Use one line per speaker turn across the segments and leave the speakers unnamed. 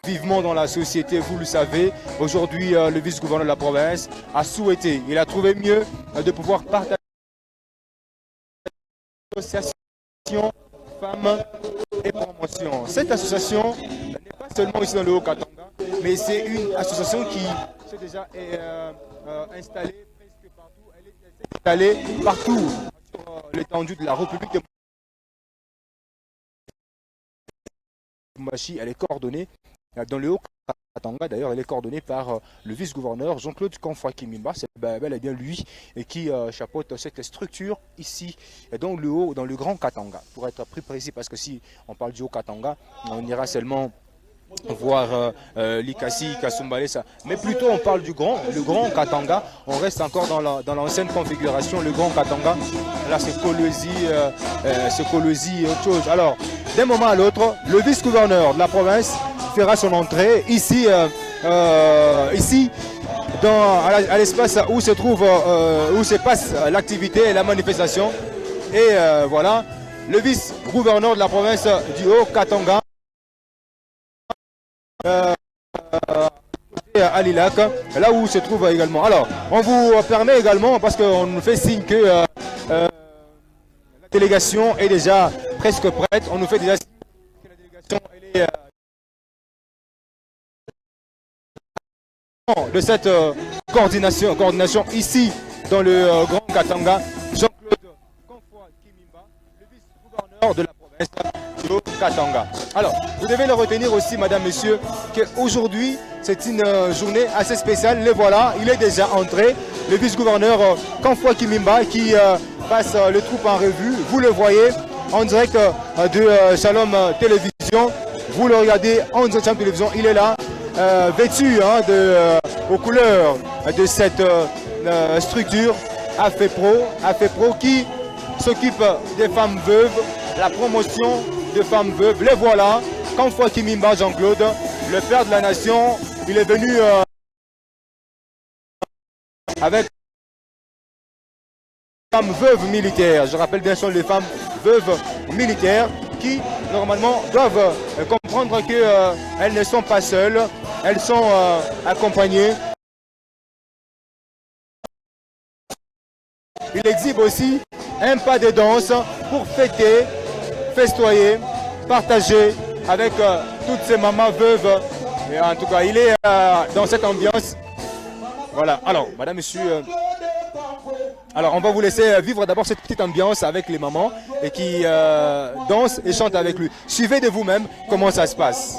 Vivement dans la société, vous le savez. Aujourd'hui, le vice-gouverneur de la province a souhaité, il a trouvé mieux de pouvoir partager l'association Femmes et Promotion. Cette association n'est pas seulement ici dans le Haut-Katanga, mais c'est une association qui s'est déjà installée presque partout. Elle est installée partout sur l'étendue de la République de Lubumbashi. Elle est coordonnée dans le Haut-Katanga. D'ailleurs, elle est coordonnée par le vice-gouverneur Jean-Claude Kamfwa-Kimimba. C'est bel et bien lui qui chapeaute cette structure ici, dans le Grand Katanga. Pour être plus précis, parce que si on parle du Haut-Katanga, on ira seulement voir Likasi, Kasumbalé, ça. Mais plutôt on parle le Grand Katanga. On reste encore dans l'ancienne configuration, le Grand Katanga. Là c'est Kolwezi et autre chose. Alors, d'un moment à l'autre, le vice-gouverneur de la province fera son entrée ici, à l'espace où se passe l'activité et la manifestation. Et voilà, le vice-gouverneur de la province du Haut-Katanga, à Lilac, là où se trouve également. Alors, on vous permet également, parce qu'on nous fait signe que la délégation est déjà presque prête, on nous fait déjà signe que la délégation est de cette coordination ici dans le Grand Katanga. Jean-Claude Kamfwa-Kimimba, le vice-gouverneur de la province du Katanga. Alors, vous devez le retenir aussi, madame, monsieur, qu'aujourd'hui, c'est une journée assez spéciale. Les voilà, il est déjà entré, le vice-gouverneur Kamfwa-Kimimba qui passe le troupe en revue. Vous le voyez en direct de Shalom Télévision. Vous le regardez en direct de Shalom Télévision, il est là, vêtu aux couleurs de cette structure AFEPRO qui s'occupe des femmes veuves, la promotion de femmes veuves. Les voilà, Kamfwa-Kimimba Jean-Claude, le père de la nation, il est venu avec les femmes veuves militaires. Je rappelle bien sûr les femmes veuves militaires qui normalement doivent comprendre qu'elles ne sont pas seules, elles sont accompagnées. Il exhibe aussi un pas de danse pour fêter, festoyer, partager avec toutes ces mamans veuves. Et en tout cas, il est dans cette ambiance. Voilà. Alors, madame, monsieur, alors on va vous laisser vivre d'abord cette petite ambiance avec les mamans et qui dansent et chantent avec lui. Suivez de vous-même comment ça se passe.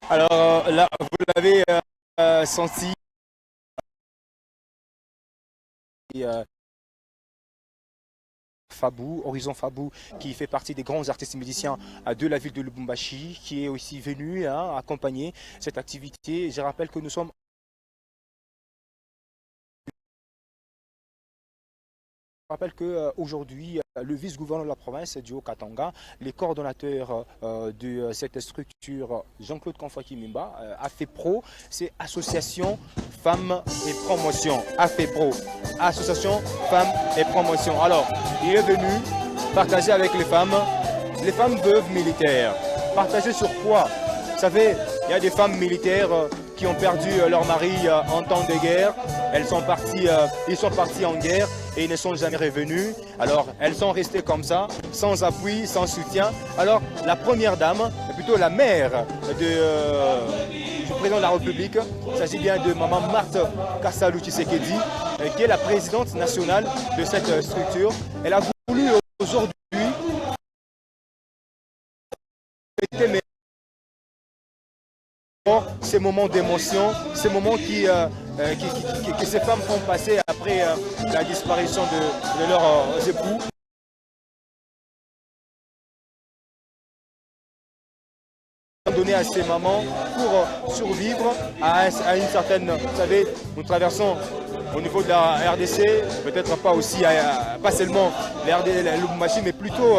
Alors là, vous l'avez senti. Fabou, Horizon Fabou, qui fait partie des grands artistes musiciens de la ville de Lubumbashi, qui est aussi venu accompagner cette activité. Je rappelle que nous sommes Je rappelle qu'aujourd'hui, le vice-gouverneur de la province du Haut-Katanga, les coordonnateurs de cette structure, Jean-Claude Konfoy-Kimimba, AFEPRO, c'est Association Femmes et Promotion. AFEPRO, Association Femmes et Promotion. Alors, il est venu partager avec les femmes veuves militaires. Partager sur quoi? Vous savez, il y a des femmes militaires qui ont perdu leur mari en temps de guerre. Ils sont partis en guerre et ils ne sont jamais revenus. Alors, elles sont restées comme ça, sans appui, sans soutien. Alors, la première dame, plutôt la mère du président de la République, il s'agit bien de Maman Marthe Kassalou Tshisekedi, qui est la présidente nationale de cette structure. Elle a voulu aujourd'hui ces moments d'émotion, ces moments que ces femmes font passer après la disparition de leurs époux. Donner à ces mamans pour survivre à une certaine... Vous savez, nous traversons au niveau de la RDC, peut-être pas aussi, pas seulement le Lubumbashi, mais plutôt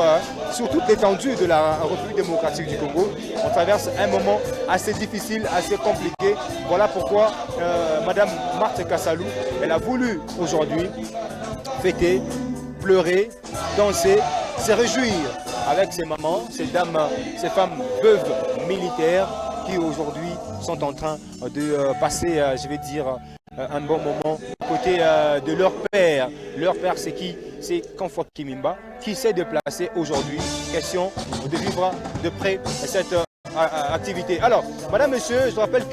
sur toute l'étendue de la République démocratique du Congo. On traverse un moment assez difficile, assez compliqué. Voilà pourquoi Madame Marthe Kassalou, elle a voulu aujourd'hui fêter, pleurer, danser, se réjouir avec ces mamans, ces dames, ces femmes veuves militaires qui aujourd'hui sont en train de passer, je vais dire, un bon moment à côté de leur père. Leur père, c'est qui? C'est Konfoy Kimimba qui s'est déplacé aujourd'hui. Question de vivre de près cette activité. Alors, madame, monsieur, je rappelle que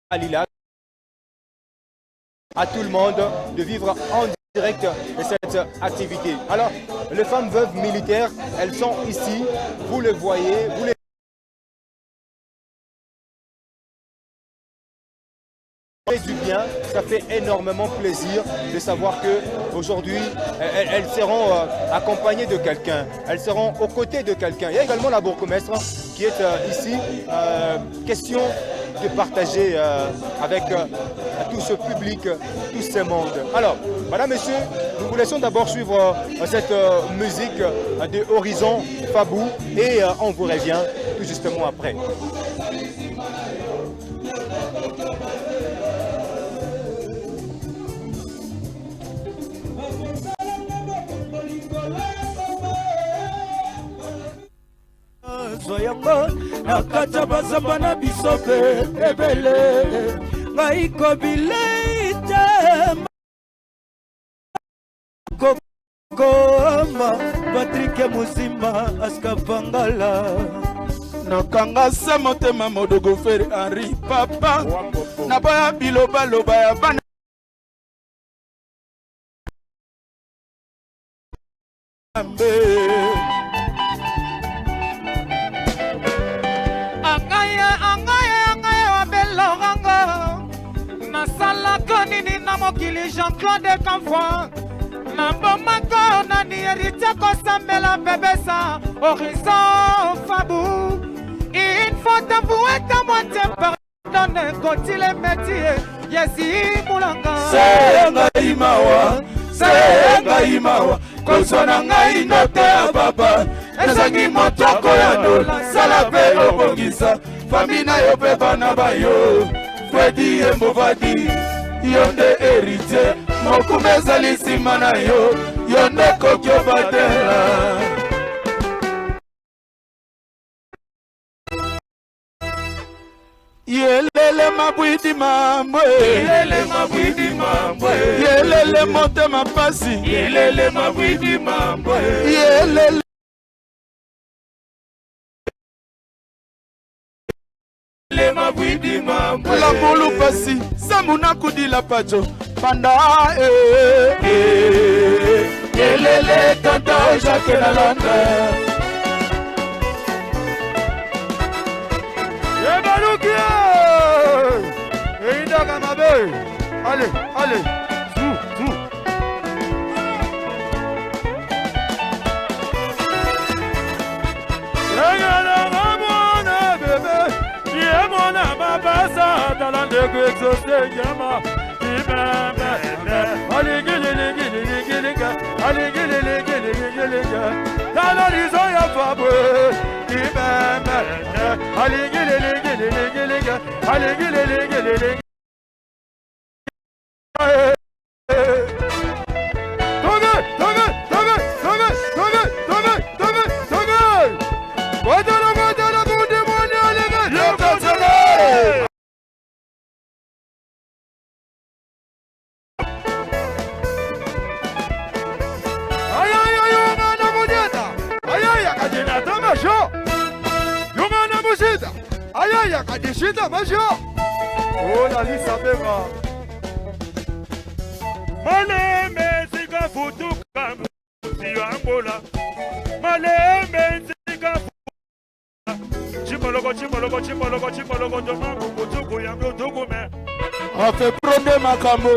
Alila à tout le monde de vivre en direct de cette activité. Alors, les femmes veuves militaires, elles sont ici, vous le voyez, vous les du bien, ça fait énormément plaisir de savoir que aujourd'hui elles seront accompagnées de quelqu'un, elles seront aux côtés de quelqu'un. Il y a également la bourgmestre qui est ici. Question de partager avec tout ce public, tout ce monde. Alors, madame, monsieur, nous vous laissons d'abord suivre cette musique de Horizon Fabou et on vous revient tout justement après.
Zoyako nakata bazaba na bisope ebele ngai kobileite kokoma Patrick Muzima askapangala nakanga se motema modogo fere Henri papa na boya biloba loba ya bana
Jean-Claude Konfoy Nambomako nani hérité kosambela bébé Horizon Fabou. Il faut t'avouer ta moitié pardonne quand il est métier. Yesi Moulanga
Senga imawa Senga imawa Kosona ngai note ya baba Ezangi motoko ya dola Salape obongisa Famina yo beba na bayo Freddy Mbovadi Yonde héritier, mokumeza lisima na yo, yonde kokyo badela. Yelele mabwidi mambwe, yelele mabwidi mambwe, yelele motema pasi, yelele mabwidi mambwe, yelele la molu pasi samuna kudila pacho panda elele tata Jacques na landa
Yebarukia Eida kamabe allez allez zou Basa talande exaucé nyama
On fait prendre ma camo.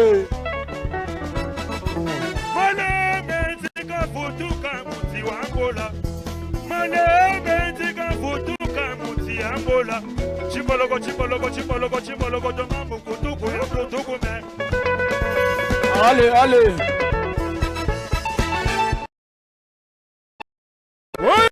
Allez, allez. Oui.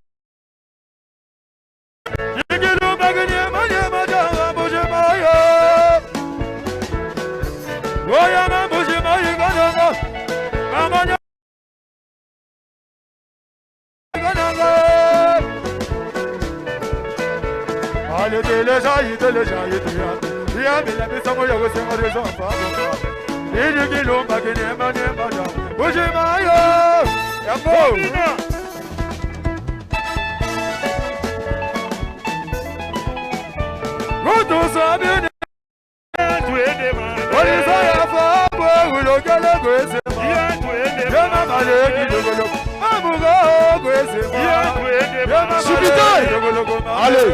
Allez,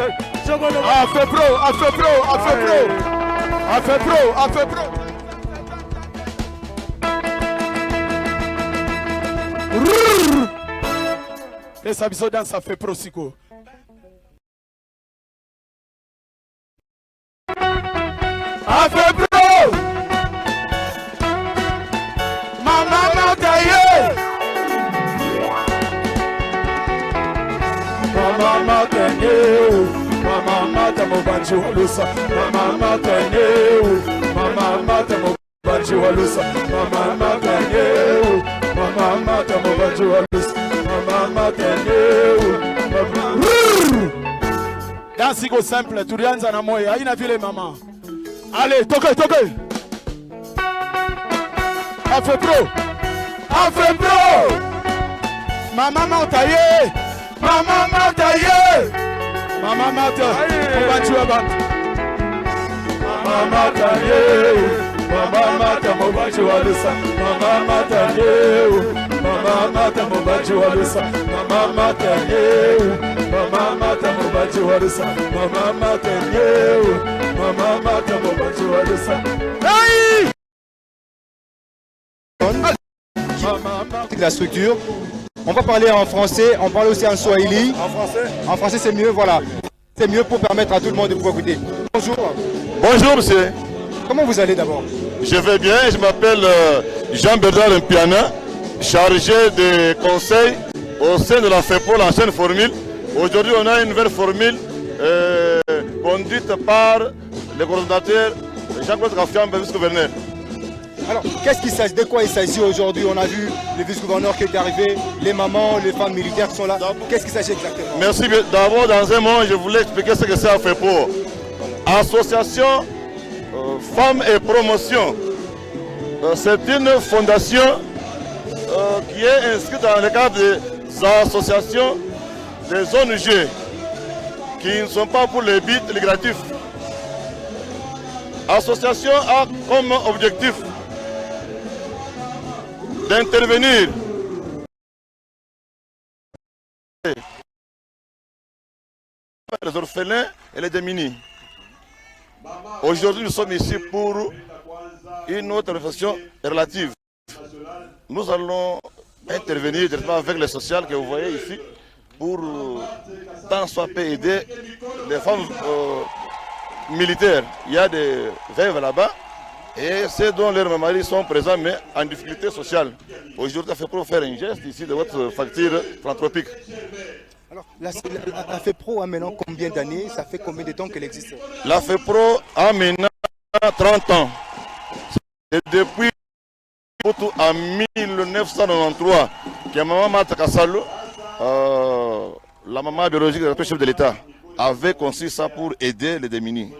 a fait pro, a fait pro, a fait pro, a fait pro, a fait pro. Et ça biso dans ça fait pro sico. A fait pro. Maman taillé. Mama teneu, mama mata mo banji walusa, mama mata teneu, mama mata mo banji walusa, mama mata teneu, mama mata mo banji walusa, mama mata teneu. Dansi go simple, tulianza na moyo, haina vile mama. Allez, toke toke. Afro pro, Afro pro. Mama mata ye. Mama mata ye, mama mata, mobajua bantu. Mama mata ye, mama mata mobajua lusa. Mama mata ye, mama mata mobajua lusa. Mama mata ye, mama mata mobajua lusa. Mama mata ye, mama mata mobajua lusa. Hey!
La structure. On va parler en français, on parle aussi en swahili.
En français?
En français c'est mieux, voilà. C'est mieux pour permettre à tout le monde de pouvoir écouter. Bonjour.
Bonjour monsieur.
Comment vous allez d'abord?
Je vais bien, je m'appelle Jean-Bernard Mpiana, chargé de conseil au sein de la FEPO, l'ancienne formule. Aujourd'hui on a une nouvelle formule conduite par le coordonnateur Jean-Claude Kafian, vice-gouverneur.
Alors, de quoi il s'agit aujourd'hui? On a vu le vice-gouverneur qui est arrivé, les mamans, les femmes militaires qui sont là. Qu'est-ce qu'il s'agit exactement?
Merci. D'abord, dans un moment, je voulais expliquer ce que c'est AFEPO. Association Femmes et Promotion. C'est une fondation qui est inscrite dans le cadre des associations des ONG qui ne sont pas pour les bits lucratifs. L'association a comme objectif d'intervenir les orphelins et les démunis. Aujourd'hui, nous sommes ici pour une autre réflexion relative. Nous allons intervenir directement avec les sociales que vous voyez ici pour tant soit peu aider les femmes militaires. Il y a des veuves là-bas Et ceux dont leurs maris sont présents mais en difficulté sociale. Aujourd'hui, la FEPRO faire un geste ici de votre facture philanthropique.
Alors, la FEPRO a maintenant combien d'années? Ça fait combien de temps qu'elle existe?
La FEPRO a maintenant 30 ans. Et depuis en 1993, que maman Martha Kassalo, la maman biologique de la chef de l'État, avait conçu ça pour aider les démunis.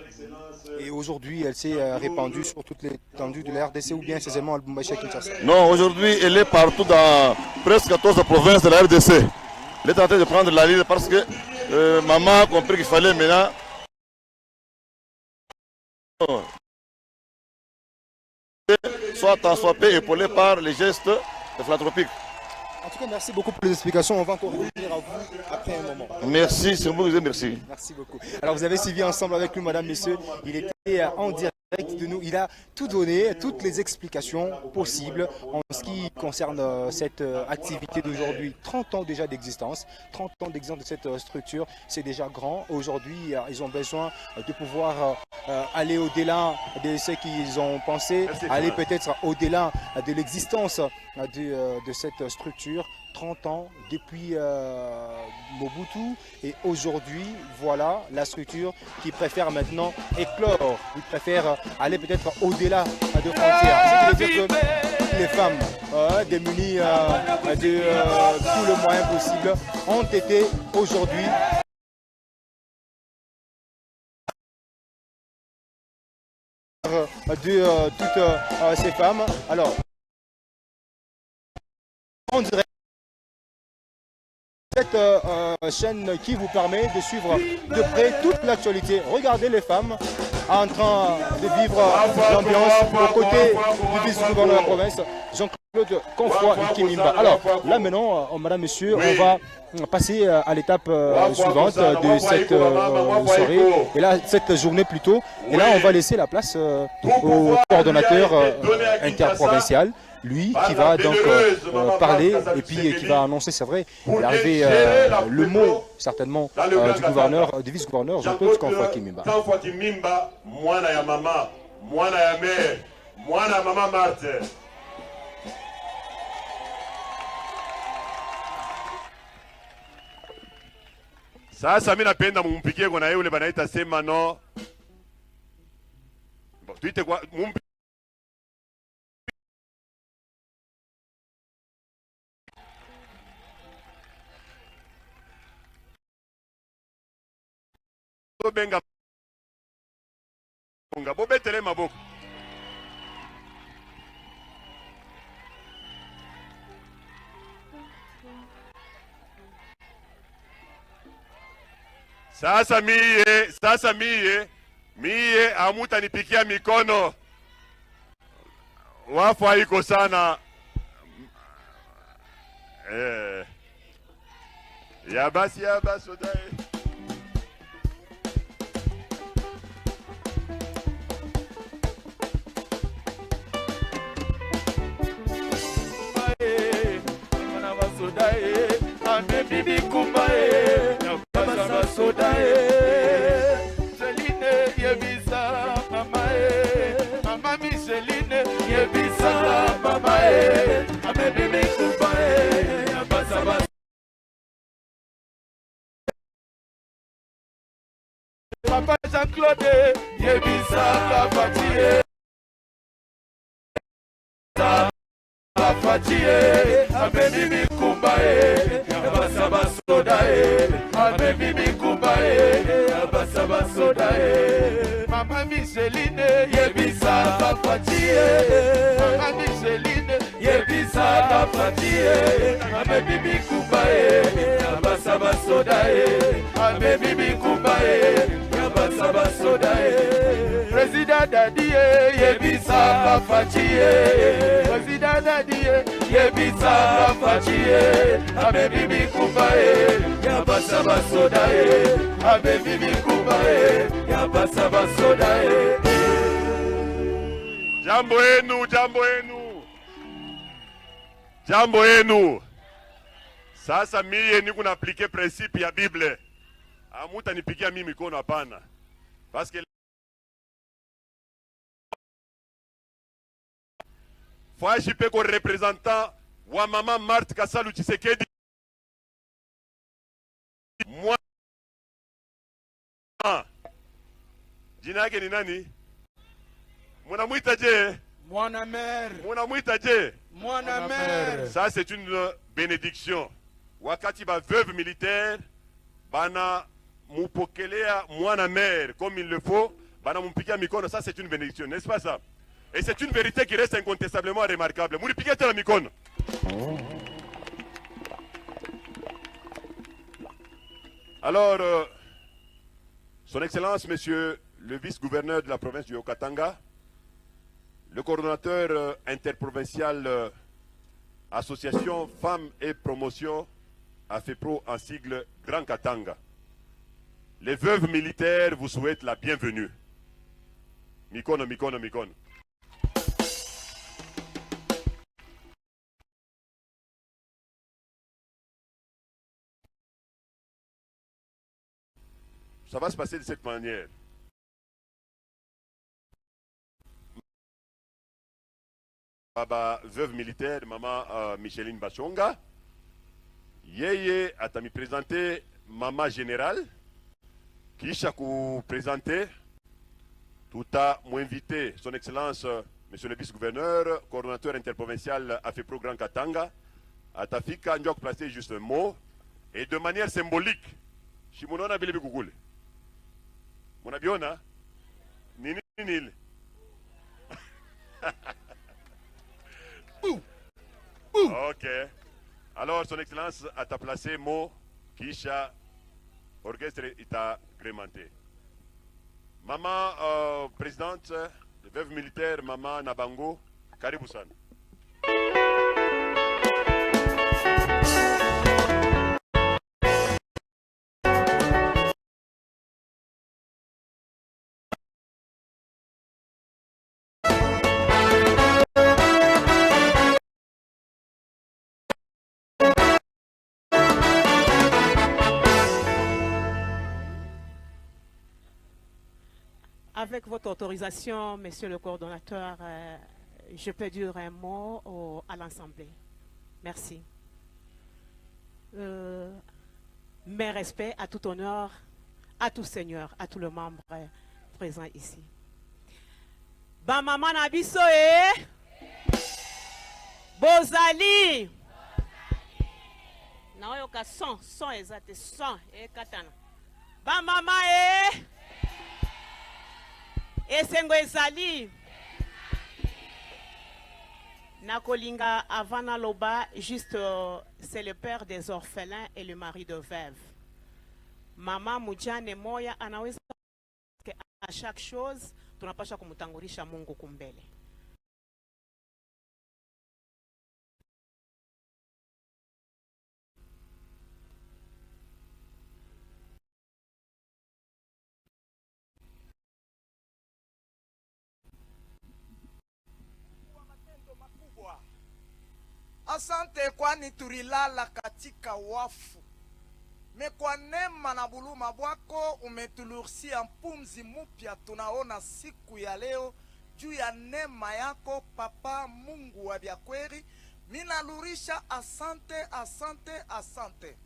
Et aujourd'hui, elle s'est répandue sur toute l'étendue de la RDC ou bien c'est seulement à Lubumbashi à Kinshasa?
Non, aujourd'hui, elle est partout dans presque 14 provinces de la RDC. Elle est en train de prendre la ligne parce que maman a compris qu'il fallait maintenant soit en soit épaulé par les gestes philanthropiques.
En tout cas, merci beaucoup pour les explications. On va encore revenir à vous après un moment.
Merci, c'est vous, merci.
Merci beaucoup. Alors, vous avez suivi ensemble avec nous, madame, messieurs. Il était en direct de nous. Il a tout donné, toutes les explications possibles en ce qui concerne cette activité d'aujourd'hui. 30 ans déjà d'existence. 30 ans d'existence de cette structure. C'est déjà grand. Aujourd'hui, ils ont besoin de pouvoir aller au-delà de ce qu'ils ont pensé, aller peut-être au-delà de l'existence de cette structure. 30 ans depuis Mobutu et aujourd'hui, voilà la structure qui préfère maintenant éclore, qui préfère aller peut-être au-delà de frontières. Ce qui veut dire que toutes les femmes démunies de tous les moyens possibles ont été aujourd'hui de toutes ces femmes. Alors, on dirait cette chaîne qui vous permet de suivre de près toute l'actualité. Regardez les femmes en train de vivre l'ambiance aux côtés du vice-gouverneur de la province, Jean-Claude Confoy Kimimba. Alors là maintenant, madame, monsieur, on va passer à l'étape suivante de cette soirée, et là, cette journée plutôt. Et là, on va laisser la place au coordonnateur interprovincial, lui qui va donc parler et puis qui va annoncer, c'est vrai, l'arrivée, le mot certainement du gouverneur, du vice-gouverneur Jean-Claude Confoy Kimimba.
Mwana ya mama, mwana ya mère, mwana ya mama Marthe. Sasa mimi napenda mumpigie kwa na yule banaita sema no. Tuite kwa mumpigie. Benga Nga bobetele maboko. Sasa mie amuta nipikia mikono. Wafu haiko sana. Ya basi odae. Bibi kumbae kama sodae Celine yebisa mamae mama Micheline yebisa mamae ame bibi kumbae abasa basa papa Jean-Claude yebisa kapatie Fatie, abebi kumbae, abasaba sodae, abebi kumbae, abasaba sodae. Mama Micheline, yebisa fatie, mama Micheline, yebisa fatie, abebi kumbae, abasaba sodae, abebi kumbae, abasaba sodae. President Dadie, yebisa fatie, President Dadie, yebisa fatie, abebi kumbae, yabasaba sodae, abebi kumbae, yabasaba sodae. Jambo yenu, jambo yenu, jambo yenu. Sasa mie niko na aplike principe ya Bible. Amuta nipigia mimi mikono hapana. Parce que Foya JP ko représentant wa mama Marthe Kasalu Tshisekedi. Moi jina yake ni nani? Munamuita je?
Mwana mère.
Munamuita je?
Mwana mère.
Ça c'est une bénédiction. Wakati ba veuve militaire bana mupokelea mwana mère comme il le faut, bana mumpikia mikono, ça c'est une bénédiction, n'est-ce pas ça? Et c'est une vérité qui reste incontestablement remarquable. Mulipikia tena mikono. Alors, Son Excellence, Monsieur le vice-gouverneur de la province du Haut-Katanga, le coordonnateur interprovincial Association Femmes et Promotion, AFEPRO en sigle Grand Katanga. Les veuves militaires vous souhaitent la bienvenue. Mikono, mikono, mikono. Ça va se passer de cette manière. Baba veuve militaire, maman Micheline Bachonga. Yeye atami présenter maman générale. Kisha ku présenter. Tout à m'inviter son excellence monsieur le vice-gouverneur, coordonnateur interprovincial AFEPRO Grand Katanga. Atafika njok placer juste un mot et de manière symbolique. Shimunona bilibi kukule. Munabiona? Nini nini? Ok. Alors, son excellence a ta placé mot Kisha orchestre ita agrémenté. Maman présidente de veuve militaire, maman Nabango, karibu sana.
Avec votre autorisation, Monsieur le coordonnateur, je peux dire un mot à l'Assemblée. Merci. Mes respects, à tout honneur, à tout seigneur, à tous les membres présents ici. Ba maman nabiso Bozali. Naoyoka son exact son katana. Ba maman Esengo ezali Nakolinga Avana Loba, juste c'est le père des orphelins et le mari de veuve. Mama Mujane Moya anaweza à chaque chose tunapasha kumutangulisha Mungu kumbele.
Asante kwani tulilala katika wafu. Kwa neema na buluma bwako umetulursia mpumzi mupya, tunaona siku ya leo juu ya neema yako Papa Mungu wa byakweri. Minalurisha asante, asante, asante.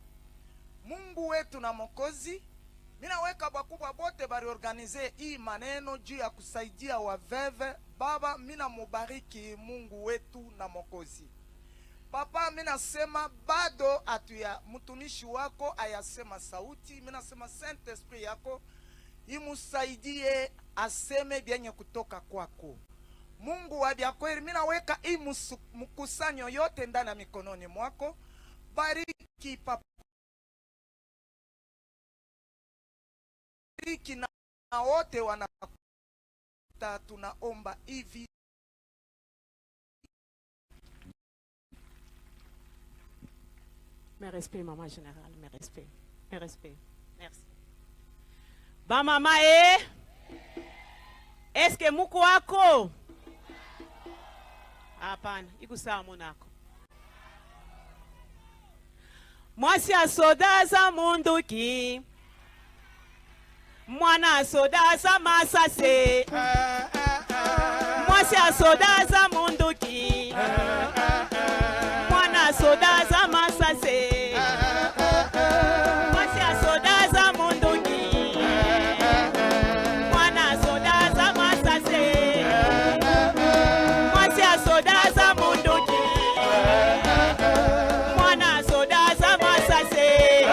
Mungu wetu na Mokozi, minaweka bakubwa bote bari organize hii maneno juu ya kusaidia waveve. Baba, mina mubariki Mungu wetu na Mokozi. Papa, mina sema bado atuya mtumishi wako ayasema sauti. Mina sema Saint Esprit yako imusaidie aseme byenye kutoka kwako. Mungu wa byakweli, mina weka mkusanyo yote ndani ya mikononi mwako. Bariki Papa, bariki na wote wanakuta, tunaomba hivi.
Mes respects, maman générale, mes respects. Mes respects. Merci. Ba mama est-ce que muko wako? Hapana, iko sawa monako. Mwasi asoda za munduki. Mwana asoda za masase. Mwasi asoda za munduki. Mwana soda za masase. Mwasi ya soda za mondongi. Mwana soda za masase. Mwasi ya soda za mondongi. Mwana soda za masase.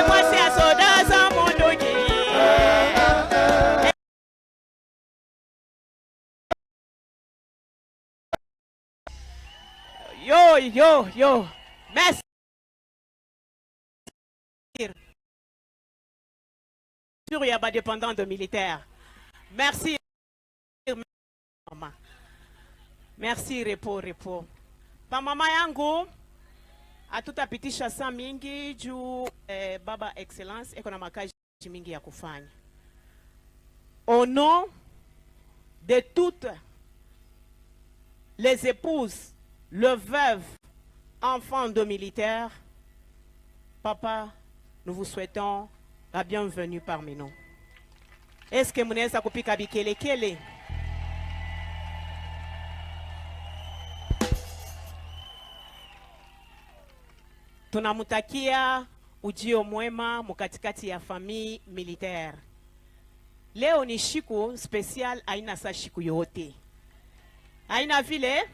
Mwasi ya soda za mondongi. Yo. Merci. Il y a pas dépendant de militaire. Merci. Merci, repos. Pa mama yangu, hatutapitisha saa mingi juu baba excellence eko na makazi mingi ya kufanya. Au nom de toutes les épouses, le veuve, enfants de militaires, papa, nous vous souhaitons la bienvenue parmi nous. Est-ce que munaweza kupika bikelekele? Tunamutakia ujio mwema mukatikati ya famille militaire. Leo ni shiku special, aina sa shiku yote. Aina vile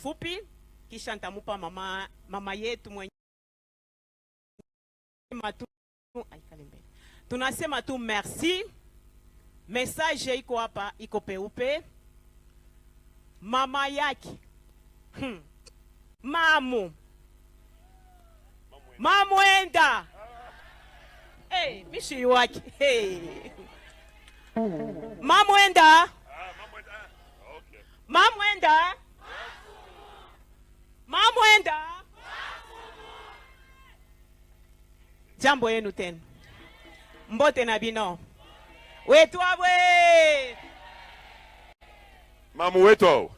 fupi kisha nitamupa mama yetu mwenye tunasema tu merci. Message iko hapa, iko peupe. Mama yake Mamwenda mishi wake Mamwenda jambo yenu tena mbote na bino wetu abwe
Mamu wetu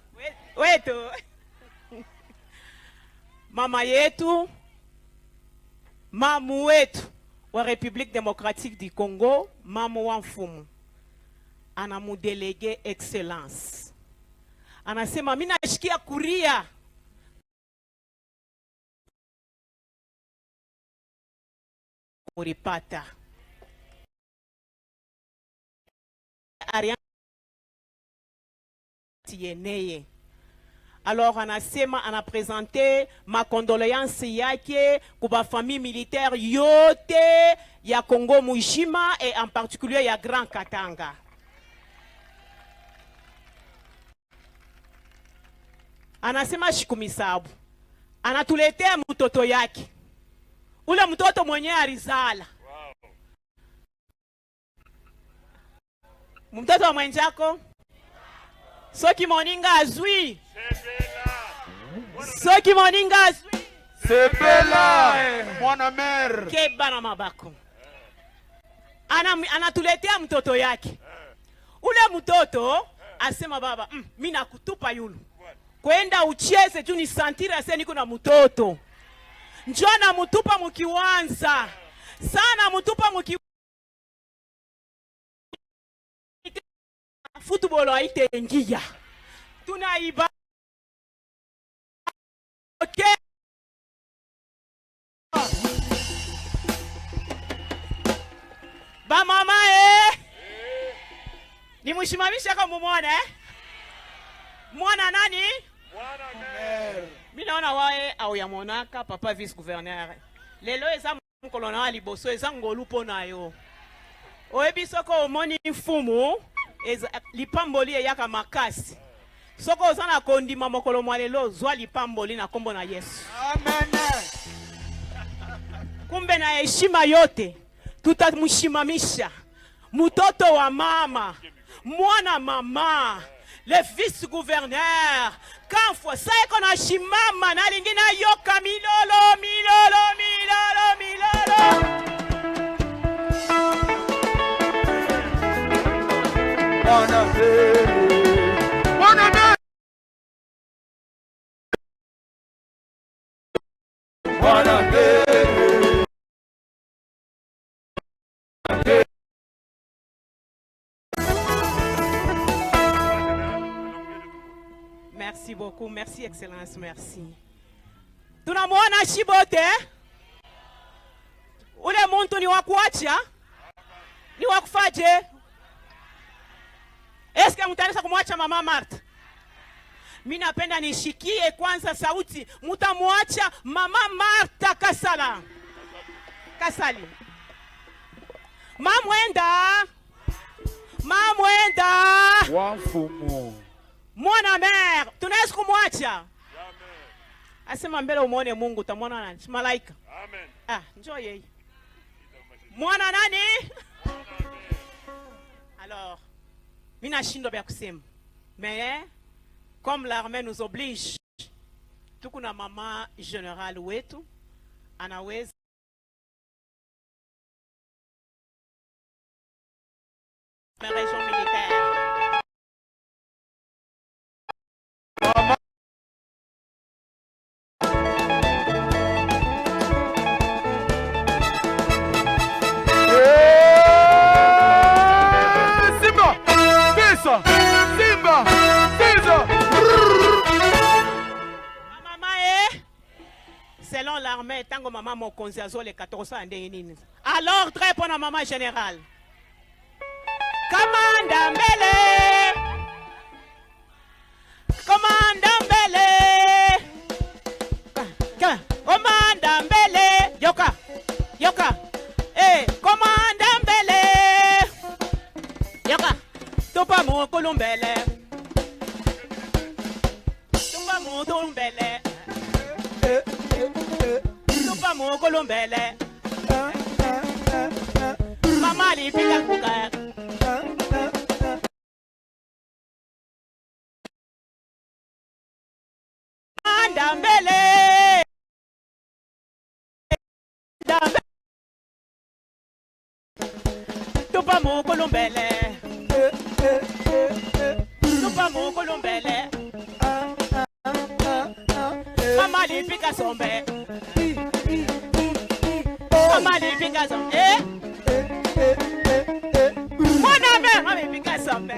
mama yetu, mamu wetu wa République démocratique du Congo, mamu wa mfumu anamu délégué excellence, anasema mimi nashikia kuria uripata yeneye. Alors anasema anapresente ma condoléance yake kuba famille militaire yote ya Congo mujima et en particulier ya Grand Katanga. Anasema shikumisabu anatuletea mtoto yake, ule mtoto mwenye alizala. Mtoto wa mwenjako soki moninga azwi soki moninga azwi
sepela mwana mer
keba na mabako anatuletea mtoto yake. Ule mtoto asema baba, mimi nakutupa yulu kwenda ucheze tu ni santira ase niko na mtoto. Njoo na mutupa mukiwanza sana mutupa football haitengia. Tunaiba. Okay. Ba mama ni mshimamisha kama muone Mwana nani?
mwana mer.
Mimi naona wae au ya monaka papa vice gouverneur. Lelo eza mkolona liboso eza ngolu pona yo. Oyebi soko omoni mfumu eza lipamboli yaka makasi. Soko ozana kondima mokolo mwalelo zwa lipamboli na kombo na Yesu.
Amen.
Kumbe na heshima yote tutamshimamisha mtoto wa mama, mwana mama, le vice gouverneur. Kanfwa sai kona shimama na lingina yoka milolo milolo milolo milolo.
Mwana mer. Mwana mer. Mwana mer.
Merci beaucoup. Merci, Excellence. Merci. Tunamwona Shibote. Ule muntu ni wakuacha? Ni wakufaje? Eske mtanisa kumwacha Mama Martha? Mimi napenda nishikie kwanza sauti. Mutamwacha Mama Martha Kasala. Kasali. Mamwenda. Mamwenda.
Wamfumu.
Mwana mère, tunaweza kumwacha? Asema mbele umuone Mungu, utamwona nani? Malaika.
Amen.
Ah, njoo yeye. Mwana nani? Alors, mimi nashindwa vya kusema. Mais comme l'armée nous oblige, tuko na mama general wetu anaweza région militaire. Selon l'armée, tango maman mokonzi azole 14 ans ndenini. À l'ordre pour la maman générale. Commanda mbele. Commanda mbele. Commanda mbele. Yoka. Yoka. Eh, commanda mbele. Yoka. Topa mo kolumbele. Topa mo kolumbele. Topa mo kolumbele. Mama lipiga kuka. Ndambele. Topa mo kolumbele. Topa mo kolumbele. Mama lipiga sombe. Mama lipiga sombe. Mwana mère, mama lipiga sombe.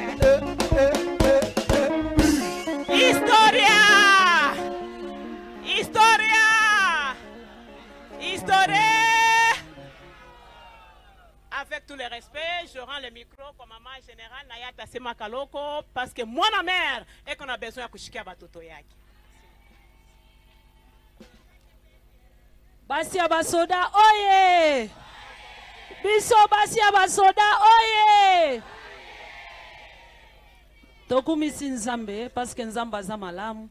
Historia. Historia. Historia. Avec tout le respect, je rends le micro pour maman générale Nayata Sema Kaloko parce que moi la mère et qu'on a besoin de kushikia batoto yake.
Basia basoda oye. Biso basia basoda oye. Tokumisi nzambe parce que nzamba aza malamu.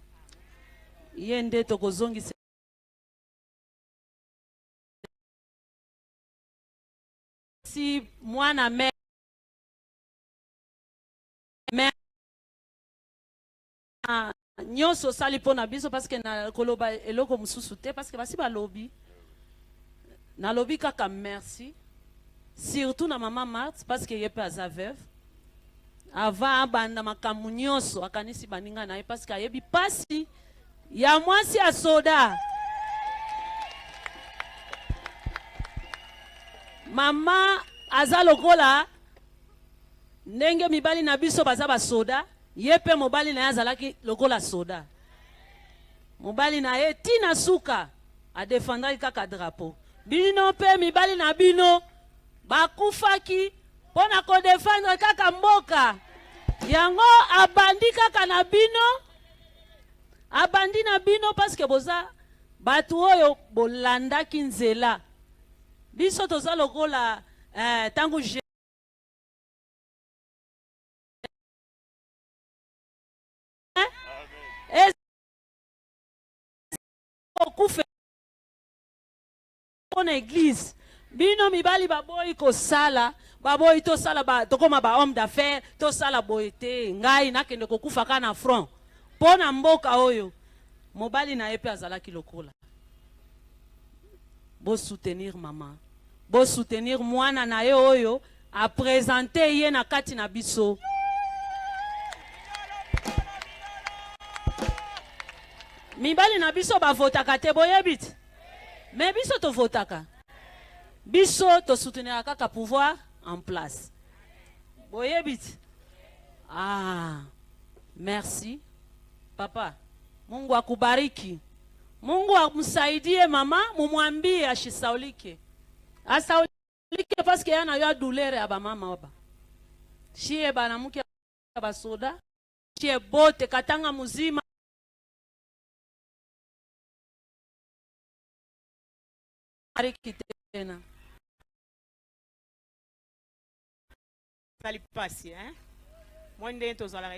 Yende tokozongi si mwana mère nyonso sali pona biso parce que na koloba eloko mususu te parce que basi balobi na lobi kaka merci surtout na Mama Martha parce que yepe aza veuve avant banda makambo nyonso akanisi baninga na ye parce que ayebi pasi ya mwasi ya soda. Mama aza lokola ndenge mibali na biso baza ba soda, yepe mobali na ye azalaki lokola soda. Mobali na ye tina suka a défendaki kaka drapeau. Bino pe mibali na bino bakufaki pona ko défendre kaka mboka. Yango abandi kaka na bino. Abandi na bino parce que boza batu oyo bolandaki nzela. Biso toza lokola tango je okufe na église. Bino mibali baboyi kosala, baboyi to sala ba tokoma ba homme d'affaires, to sala boyete, ngai nakende kokufa ka na front. Pona mboka oyo mobali na yepe azalaki lokola. Bo soutenir maman. Bo soutenir mwana na ye oyo a présenter ye na kati na biso. Mibali na biso ba votaka te boyebit. Mais biso to votaka. Biso to soutenir kaka pouvoir en place. Boyebit. Ah, merci. Papa, Mungu akubariki. Mungu amsaidie mama, mumwambie ashisaulike. Asaulike paske yana ya douleur ya ba mama oba. Shie banamuke basoda, shie bote katanga muzima. Bariki tena.
Ça lui passe, hein? Moi,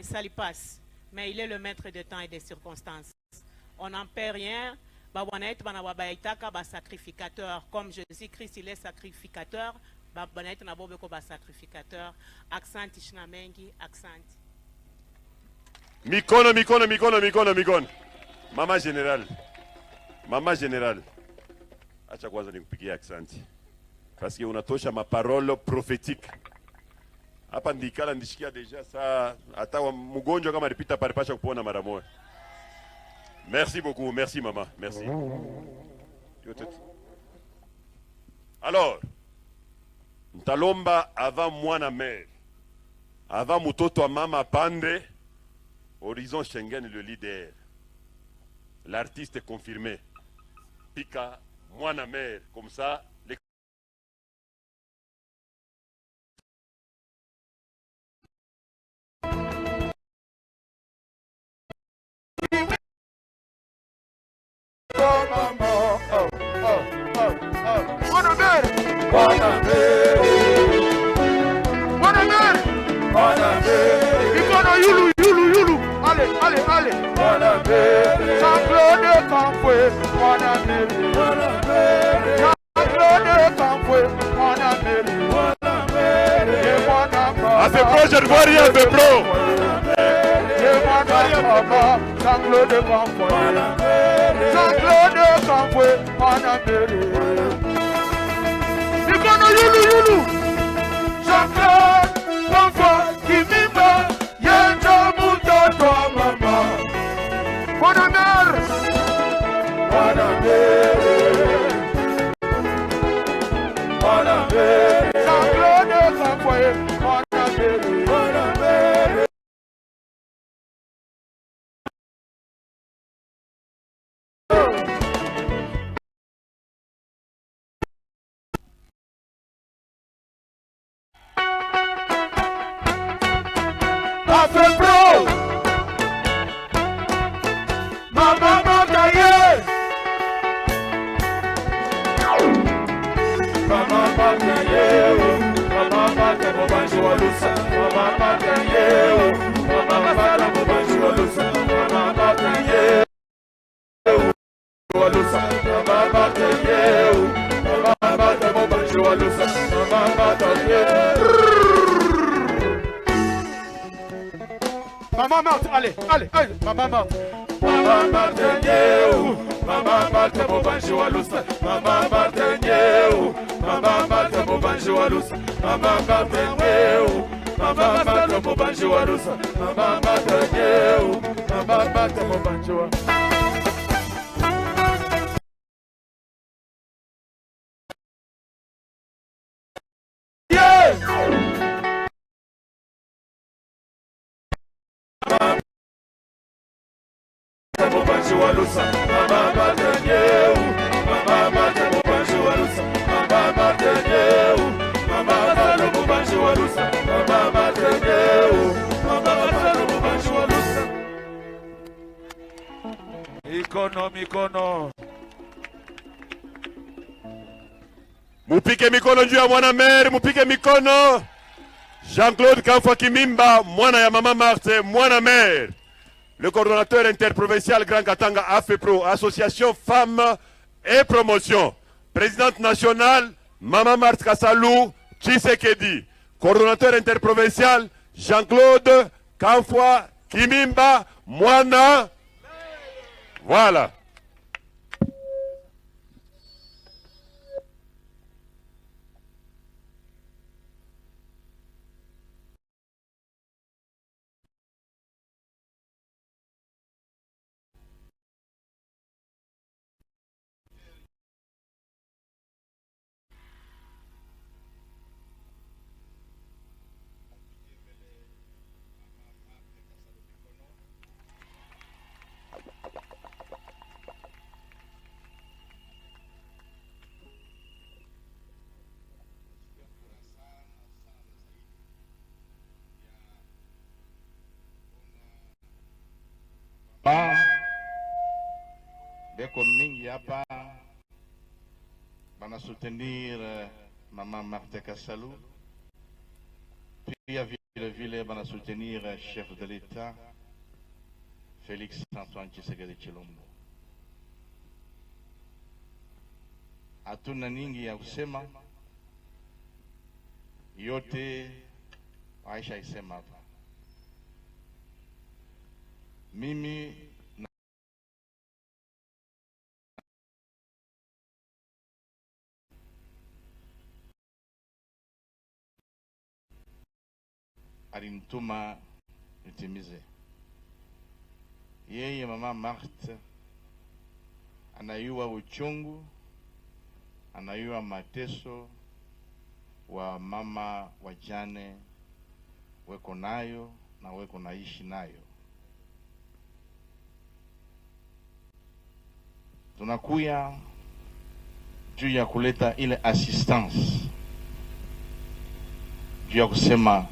ça lui passe. Mais il est le maître des temps et des circonstances. On n'en perd rien. Sacrificateur. Comme Jésus-Christ, il est sacrificateur. Sacrificateur. Accent Tishnamengi, accent.
Mikono. Mama général. Acha kwanza nikupigie accent. Parce que unatosha ma parole prophétique. Hapa ndikala ndishikia deja saa hata mgonjwa kama alipita pale pasha kupona mara moja. Merci beaucoup, merci maman, merci. Alors, ntalomba avant mwana mère, avant mutoto wa mama pande, Horizon Schengen le leader, l'artiste confirmé, pika mwana mère, comme ça, les
Yulu. Allez. Jean-Claude Campoué,
à ce pro, je ne vois rien, ce pro.
Jean-Claude Campoué, Yulu. Jean-Claude Campoué, Kimimba, Yenda Mutoto Mama. Jean-Claude Campoué, Maman Marthe, allez, Maman Marthe. Maman Marthe, Maman Marthe, mon banjo à l'os. Maman Marthe, Maman Marthe, mon banjo à l'os. Maman Marthe, Maman Marthe, mon banjo à l'os. Maman Marthe, Maman Marthe, mon banjo à l'os. Mikono.
Mupike mikono juu ya mwana mère, mupike mikono. Jean-Claude Campoué Kimimba, mwana ya Maman Marthe, mwana mère. Le coordonnateur interprovincial Grand Katanga AFEPRO, Association Femmes et Promotion. Présidente nationale, Maman Marthe Kassalou Tshisekedi. Coordonnateur interprovincial, Jean-Claude Campoué Kimimba, mwana. Voilà.
beko mingi hapa bana soutenir Maman Marthe Kassalu, pia vile bana soutenir chef de l'État Félix Antoine Tshisekedi Tshilombo. Hatuna ningi ya kusema, yote Aisha isema hapa. Mimi alinituma nitimize. Yeye Mama Marthe anayua uchungu, anayua mateso wa mama wajane weko nayo na weko naishi nayo. Tunakuya juu ya kuleta ile assistance, juu ya kusema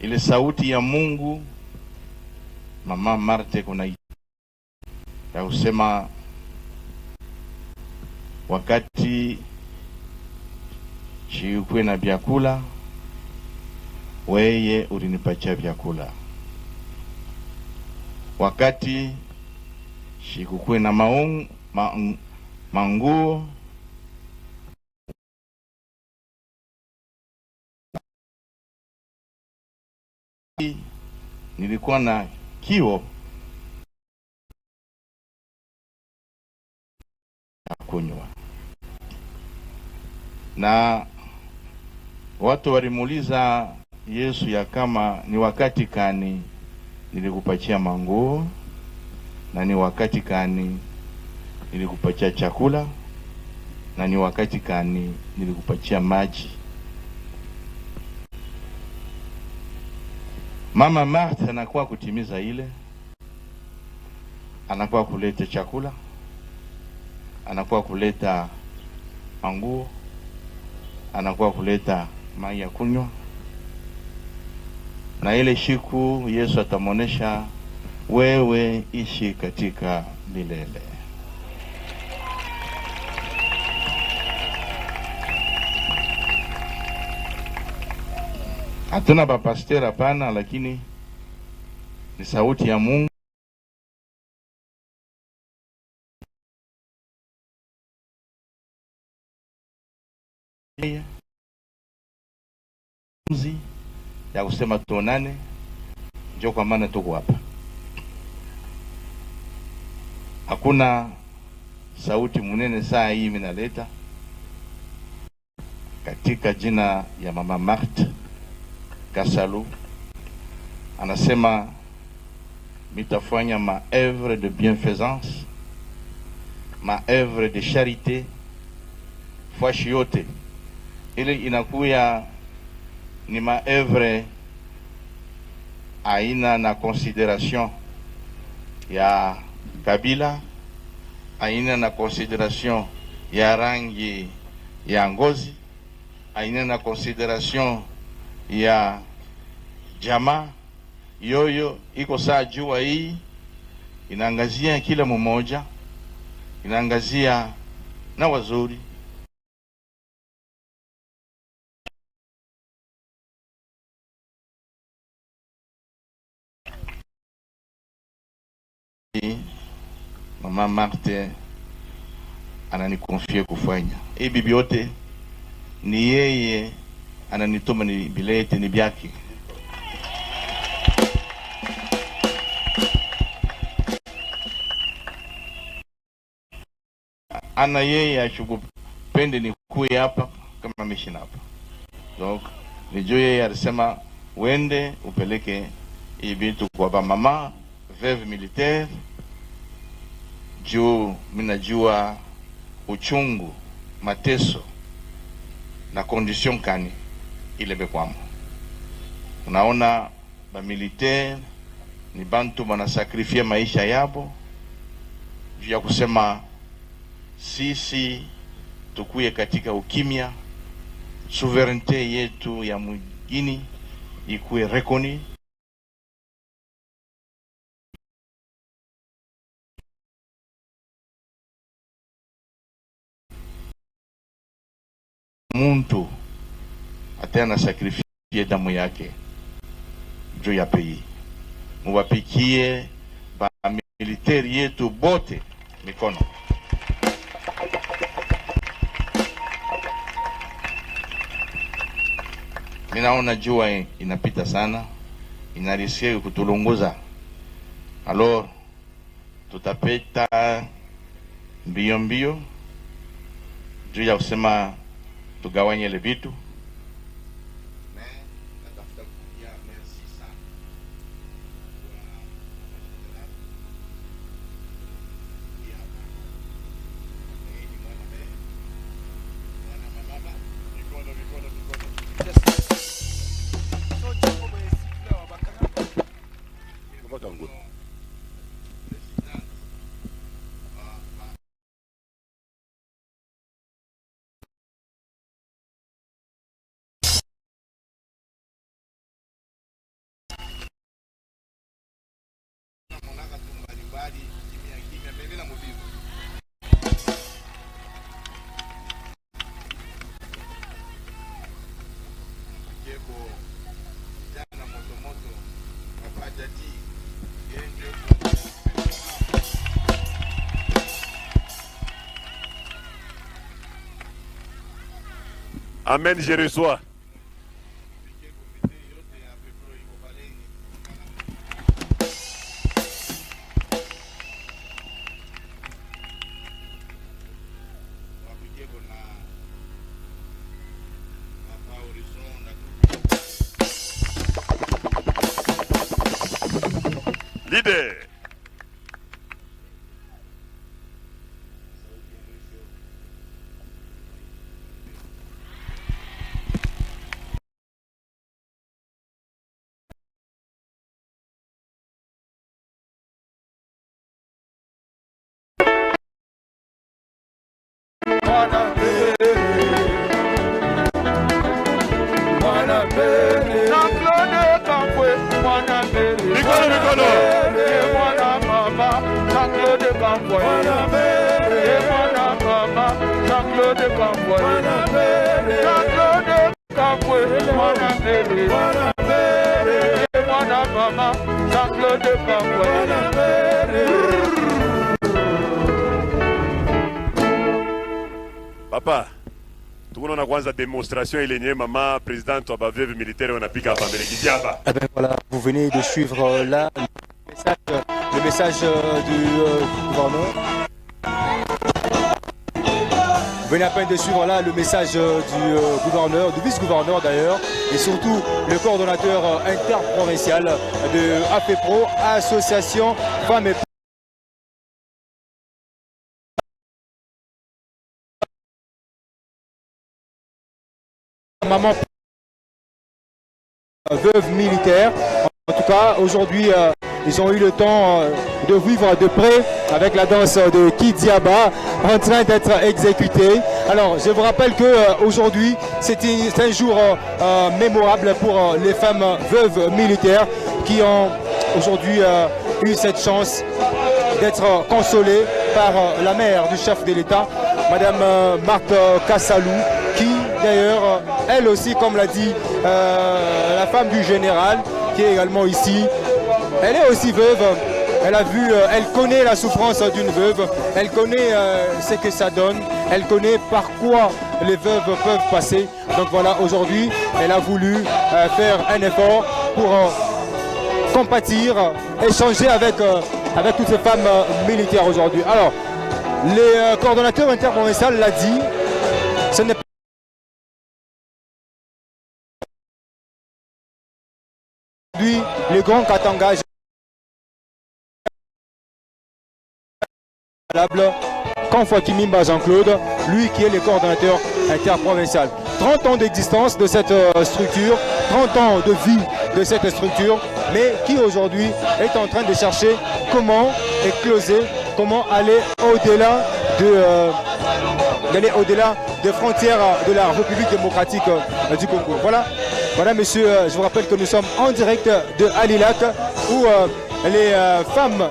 ile sauti ya Mungu Mama Marthe kuna ya kusema wakati shikwe na vyakula, weye ulinipatia vyakula. Wakati shikukwe na manguo, nilikuwa na kiu ya kunywa. Na watu walimuuliza Yesu ya kama ni wakati kani nilikupatia manguo na ni wakati kani nilikupatia chakula na ni wakati kani nilikupatia maji. Mama Marthe anakuwa kutimiza ile, anakuwa kuleta chakula, anakuwa kuleta manguo, anakuwa kuleta maji ya kunywa. Na ile siku Yesu atamonesha wewe ishi katika milele. Hatuna bapastera hapana, lakini ni sauti ya Mungu. Ya kusema tuonane, ndio kwa maana tuko hapa. Hakuna sauti munene saa hii minaleta katika jina ya Mama Marthe Kassalu. Anasema mitafanya maœuvre de bienfaisance, maœuvre de charité fashi yote. Ile inakuya ni maœuvre aina na considération ya kabila, aina na considération ya rangi ya ngozi, aina na considération ya jamaa. Yoyo iko saa jua hii inaangazia kila mmoja, inaangazia na wazuri. Mama Marthe ananikonfie kufanya hii bibi yote, ni yeye ananituma ni bilete ni byake. Ana yeye ashukupende ni kuye hapa kama mission hapa. Donc nijue yeye alisema wende upeleke hii vitu kwa ba mama veuve militaire, juu minajua uchungu, mateso na condition kani ile bekwamo. Unaona ba militaire ni bantu bana sakrifia maisha yabo juu ya kusema sisi tukuye katika ukimya, souverainete yetu ya mjini ikuwe reconnue. muntu atena sakrifie damu yake juu ya pays. Muwapikie ba militeri yetu bote mikono. Ninaona jua inapita sana, inarisikia kutulunguza. Alors tutapita mbio mbio juu ya kusema tugawanye ile vitu.
Amen, je reçois. Leader. Papa, tout le monde a kwanza démonstration et les maman président de la veuve militaire on a piqué à Pambele.
Eh ben voilà, vous venez de suivre là le message du gouverneur. Vous venez à peine de suivre là le message du gouverneur, du vice-gouverneur d'ailleurs, et surtout le coordonnateur interprovincial de AFEPRO, Association Femmes et maman veuve militaire. En tout cas, aujourd'hui, ils ont eu le temps de vivre de près avec la danse de Kidiaba en train d'être exécutée. Alors, je vous rappelle qu'aujourd'hui, c'est un jour mémorable pour les femmes veuves militaires qui ont aujourd'hui eu cette chance d'être consolées par la mère du chef de l'État, Madame Marthe Kassalou, qui d'ailleurs, elle aussi, comme l'a dit la femme du général, qui est également ici, elle est aussi veuve. Elle a vu, elle connaît la souffrance d'une veuve, elle connaît ce que ça donne, elle connaît par quoi les veuves peuvent passer. Donc voilà, aujourd'hui, elle a voulu faire un effort pour compatir, échanger avec toutes ces femmes militaires aujourd'hui. Alors, les coordonnateurs interprovinciaux l'ont dit, ce n'est pas aujourd'hui le grand Katanga Confoy Kimimba Jean-Claude, lui qui est le coordonnateur interprovincial. 30 ans d'existence de cette structure, 30 ans de vie de cette structure, mais qui aujourd'hui est en train de chercher comment écloser, comment aller au-delà des frontières de la République démocratique du Congo. Voilà messieurs, je vous rappelle que nous sommes en direct de Alilac où les femmes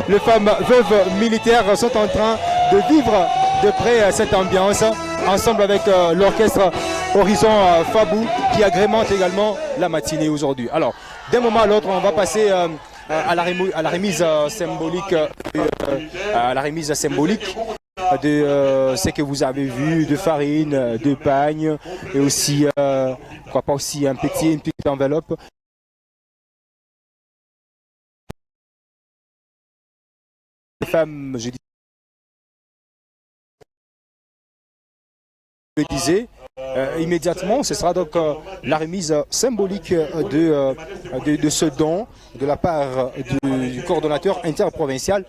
les femmes veuves militaires sont en train de vivre de près cette ambiance. ensemble avec l'orchestre Horizon Fabou qui agrémente également la matinée aujourd'hui. Alors, d'un moment à l'autre, on va passer à la remise symbolique de ce que vous avez vu, de farine, de pagne et aussi, pourquoi pas aussi une petite enveloppe. Les femmes, je disais, immédiatement, ce sera donc la remise symbolique de ce don de la part du coordonnateur interprovincial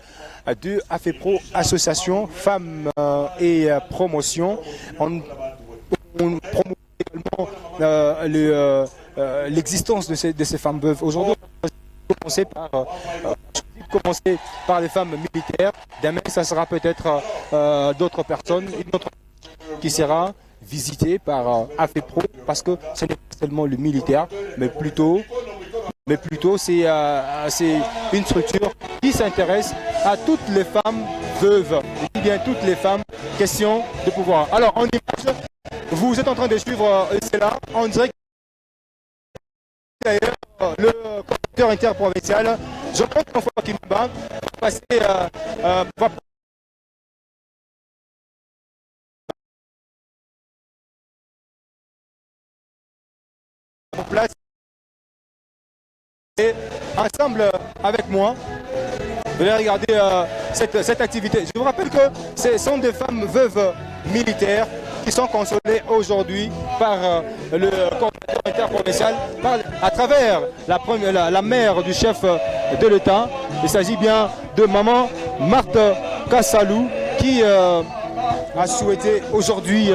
de AFEPRO, Association Femmes et Promotion. On promeut également l'existence de ces femmes veuves. Aujourd'hui, on va commencer par les femmes militaires. Demain, ça sera peut-être d'autres personnes, une autre qui sera visité par AFEPRO, parce que ce n'est pas seulement le militaire, mais plutôt c'est une structure qui s'intéresse à toutes les femmes veuves, et bien toutes les femmes, question de pouvoir. Alors en image, vous êtes en train de suivre cela en direct. D'ailleurs, le coordinateur interprovincial, Jean-Claude Kimimba, va passer place et ensemble avec moi vous allez regarder cette activité. Je vous rappelle que ce sont des femmes veuves militaires qui sont consolées aujourd'hui par le coordinateur interprovincial à travers la mère du chef de l'État. Il s'agit bien de maman Marthe Kassalou qui a souhaité aujourd'hui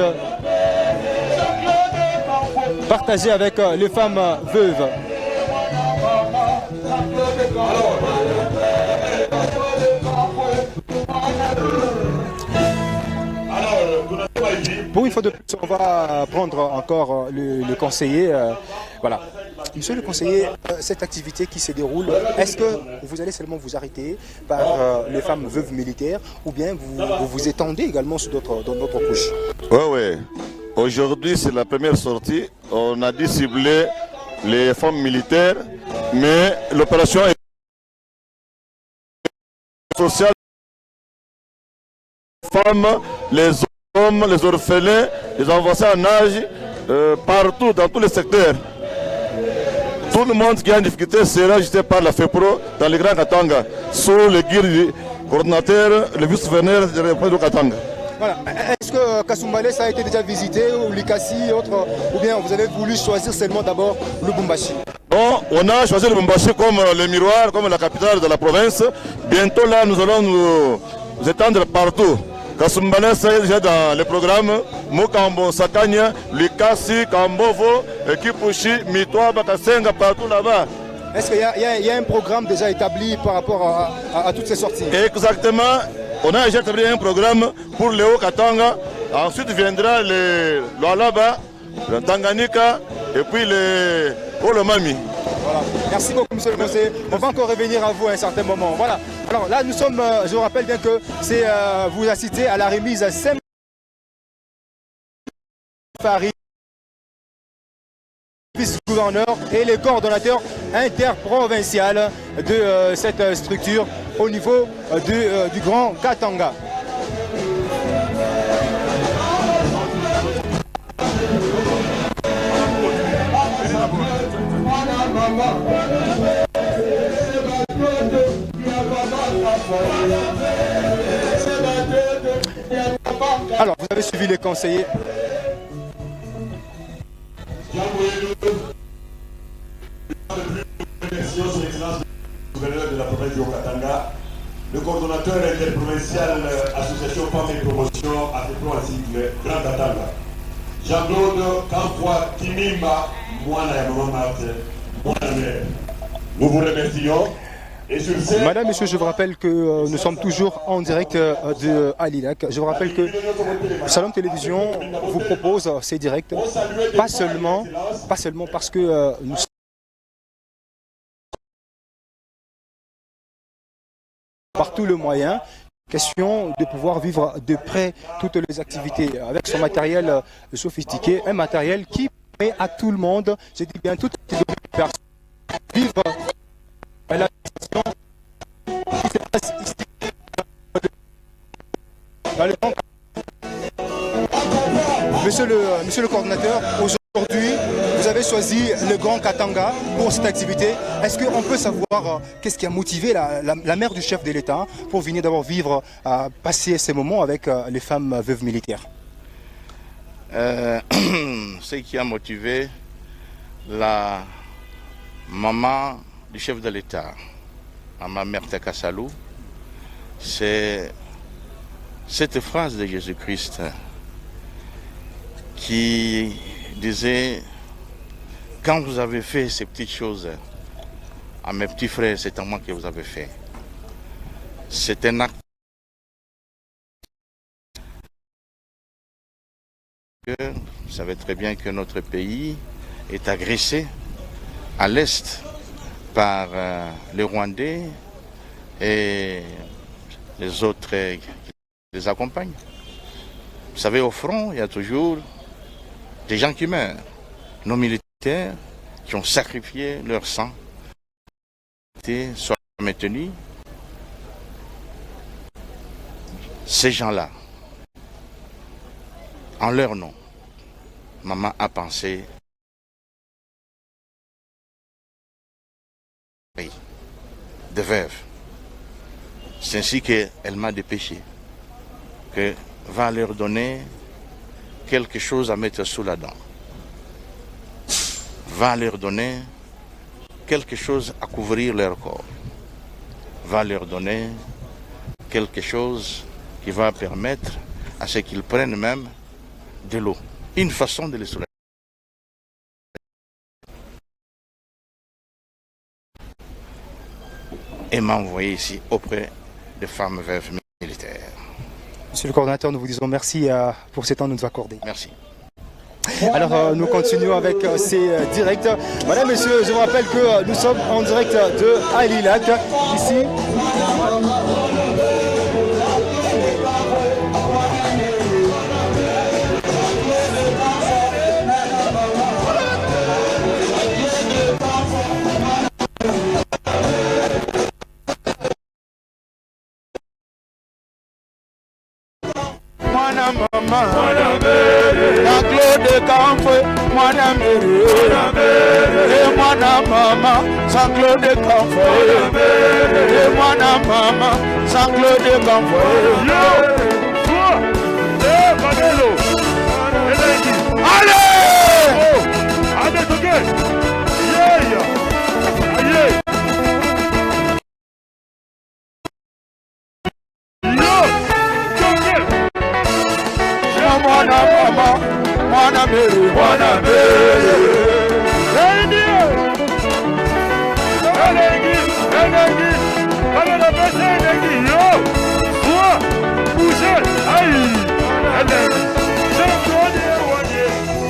partager avec les femmes veuves. Pour une fois de plus, on va prendre encore le conseiller. Voilà. Monsieur le conseiller, cette activité qui se déroule, est-ce que vous allez seulement vous arrêter par les femmes veuves militaires ou bien vous vous étendez également dans d'autres couches?
Oui. Aujourd'hui, c'est la première sortie. On a dit cibler les femmes militaires, mais l'opération est sociale. Les femmes, les hommes, les orphelins, les avancés en âge, partout, dans tous les secteurs. Tout le monde qui a une difficulté sera ajouté par la FEPRO dans les Grands Katanga, sous le guide du coordinateur, le vice-gouverneur de la République de Katanga.
Voilà. Est-ce que Kasumbalé ça a été déjà visité, ou Likasi, autre, ou bien vous avez voulu choisir seulement d'abord Lubumbashi?
Bon, on a choisi Lubumbashi comme le miroir, comme la capitale de la province. Bientôt là, nous allons nous étendre partout. Kasumbalé, c'est déjà dans le programme. Mokambo, Sakanya, Likasi, Kambovo, Kipushi, Mitwa, Bakasenga, partout là-bas.
Est-ce qu'il y a un programme déjà établi par rapport à toutes ces sorties?
Exactement. On a déjà établi un programme pour le Haut-Katanga. Ensuite viendra le Lualaba, le Tanganyika et puis le Mami.
Voilà. Merci beaucoup, monsieur le conseiller. On va encore revenir à vous à un certain moment. Voilà. Alors là, nous sommes, je vous rappelle bien que c'est vous assistez à la remise Farine, vice-gouverneur et les coordonnateurs interprovinciaux de cette structure au niveau du Grand Katanga. Alors, vous avez suivi les conseillers.
De la province du Haut-Katanga, le coordonnateur interprovincial Association Femmes et Promotion AFEPRO ainsi que le Grand Katanga. Jean-Claude Kamfwa Kimimba, Mwana ya Maman Marthe, Mwana Mère. Nous vous remercions.
Madame, Monsieur, je vous rappelle que nous sommes toujours en direct de Alilac. Je vous rappelle que Salon Télévision vous propose ces directs, pas seulement parce que nous sommes par tout le moyen, question de pouvoir vivre de près toutes les activités avec son matériel sophistiqué, un matériel qui permet à tout le monde, je dis bien toutes les personnes, vivre la situation qui se passe ici dans le Grand. Monsieur le coordinateur, aujourd'hui, vous avez choisi le Grand Katanga pour cette activité. Est-ce qu'on peut savoir qu'est-ce qui a motivé la mère du chef de l'État pour venir d'abord vivre, passer ces moments avec les femmes veuves militaires?
Ce qui a motivé la maman du chef de l'État, Maman Merta Kassalou, c'est cette phrase de Jésus-Christ qui disait: quand vous avez fait ces petites choses à mes petits frères, c'est à moi que vous avez fait. C'est un acte que vous savez très bien que notre pays est agressé à l'est par les Rwandais et les autres qui les accompagnent. Vous savez, au front, il y a toujours des gens qui meurent. Nos militaires qui ont sacrifié leur sang soient maintenus. Ces gens-là, en leur nom, maman a pensé de veuve. C'est ainsi qu'elle m'a dépêché que va leur donner quelque chose à mettre sous la dent. Va leur donner quelque chose à couvrir leur corps. Va leur donner quelque chose qui va permettre à ce qu'ils prennent même de l'eau. Une façon de les soulager. Et m'a envoyé ici auprès des femmes veuves militaires.
Monsieur le coordinateur, nous vous disons merci pour ce temps que nous accordé.
Merci.
Alors nous continuons avec ces directs. Madame, monsieur, je vous rappelle que nous sommes en direct de Alilac, ici.
Jean-Claude Camfé, Mwana Méré, et Mwana Mama, Jean-Claude Camfé, et Mwana Mama, Jean-Claude Camfé. Allez! Allez, toquez! Allez! Mwana mama, mwana meri, mwana meri.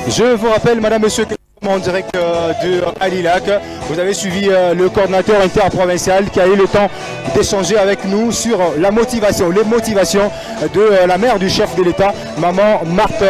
Je vous rappelle, madame, monsieur, que nous sommes en direct de Alilac. Vous avez suivi le coordinateur interprovincial qui a eu le temps d'échanger avec nous sur la motivation, les motivations de la mère du chef de l'État, maman Marthe.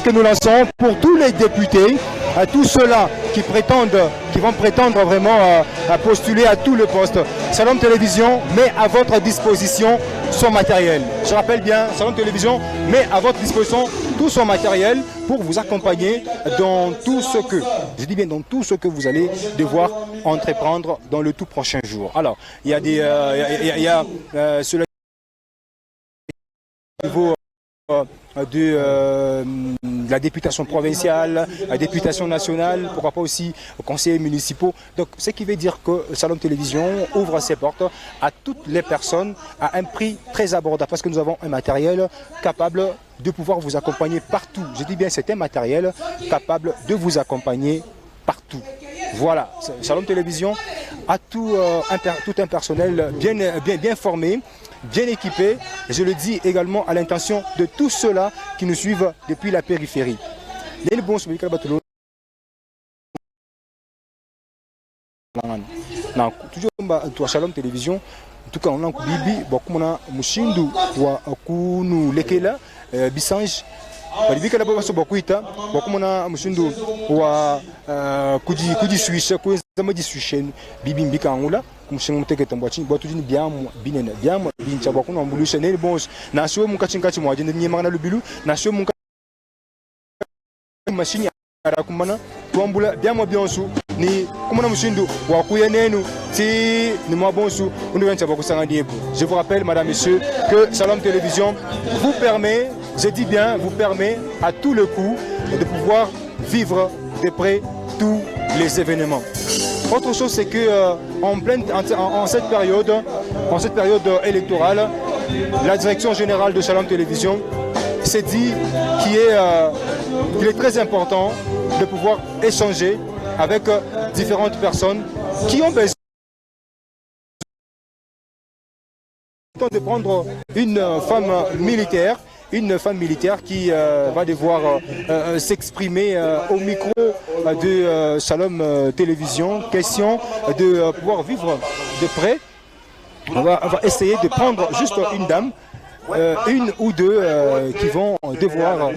Que nous lançons pour tous les députés, à tous ceux-là qui vont prétendre vraiment à postuler à tout le poste. Salom Télévision met à votre disposition son matériel. Je rappelle bien, Salom Télévision met à votre disposition tout son matériel pour vous accompagner dans tout ce que, je dis bien dans tout ce que vous allez devoir entreprendre dans le tout prochain jour. Alors, il y a des, sur le niveau de la députation provinciale, la députation nationale, pourquoi pas aussi aux conseillers municipaux. Donc, ce qui veut dire que Salom Télévision ouvre ses portes à toutes les personnes à un prix très abordable parce que nous avons un matériel capable de pouvoir vous accompagner partout. Je dis bien, c'est un matériel capable de vous accompagner partout. Voilà, Salom Télévision a tout un personnel bien formé, bien équipé. Je le dis également à l'intention de tous ceux-là qui nous suivent depuis la périphérie. na toujours toi Shalom Télévision en tout cas on a bibi beaucoup na mushindu wa kunu lekela bisange balibika la baso bakuita beaucoup na mushindu wa kudi suisha ko zama di suishen bibi mbika ngula kumshinga muteke tambwachi batu dini biamu binene biamu bincha beaucoup na mbulusha ne bons na sio mukachinkachi mwaje ni mangana lubilu na sio muka machine arakumana tuambula biamu bionsu ni kumana mushindu wa kuyenenu si ni mwa bonsu undu wencha bakusanga diebo. Je vous rappelle madame messieurs que Shalom Télévision vous permet, je dis bien vous permet à tout le coup de pouvoir vivre de près tous les événements. Autre chose c'est que en cette période électorale, la direction générale de Shalom Télévision s'est dit qu'il est très important de pouvoir échanger avec différentes personnes qui ont besoin de prendre une femme militaire qui va devoir s'exprimer au micro de Shalom Télévision. Question de pouvoir vivre de près. On va essayer de prendre juste une dame, une ou deux qui vont devoir...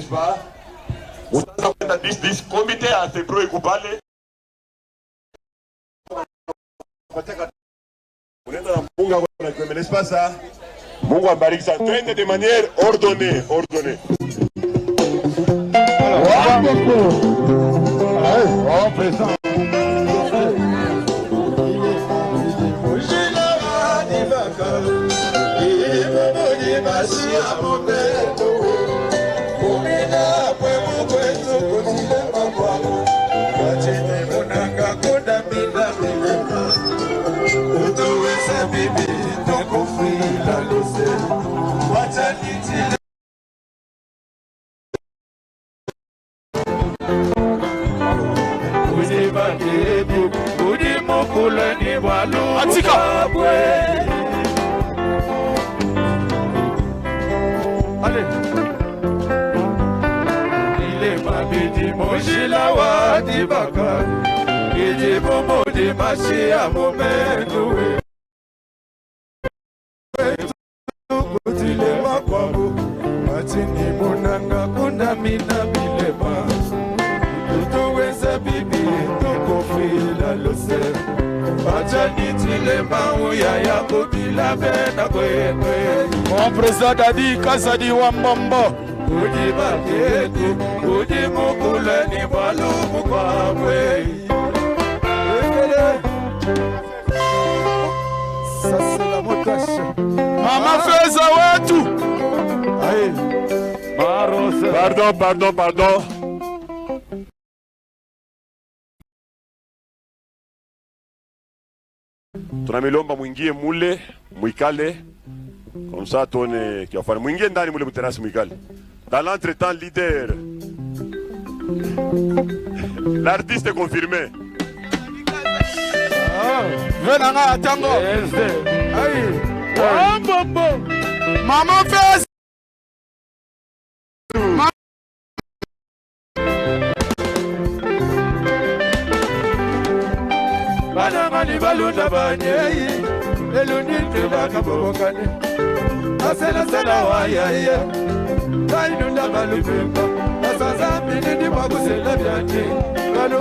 N'est-ce pas ça? Mungu abariki ça. Twende de manière ordonnée. Alors, présent.
Allez. Il est ma bidi mojila wa dibaka. Il est bomo de machi à mon mène. Matini munanga kuna mina bilema. Tutuweza bibi tukofila lose. Bachani tilema uya ya kubila bena kwekwe. Mon président Dadi Kazadi Wambombo. Uji baketu, uji mukule ni balu mukwawe. Ça c'est la motache. Mama Feza wetu.
Pardon. Tunamilomba mwingie mule, mwikale. Comme ça, tone qui va faire mwingie ndani mule muterasi mwikale. Dans l'entretemps, leader. L'artiste est confirmé.
Venanga atango. Wambombo. Mama Feza. Banamani balunda banyei elunite bakabokane asela waya kainunda balubemba asaza minini mwagusela byanje balo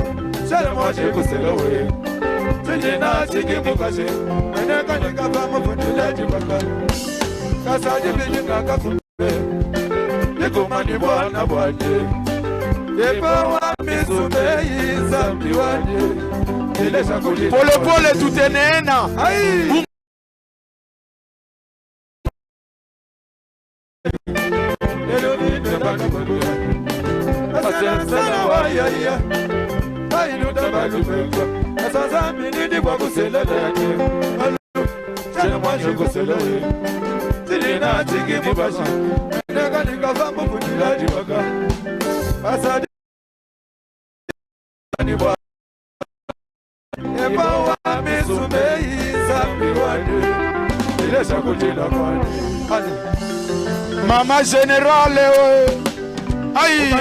shala mwaje kusela we tujina chikimukashe maneka nikava mufundila jibaka kasaje bijinga kafunde nikumani bwana bwaje yepawa misumei zambi waje pole tutenena Mama générale aïe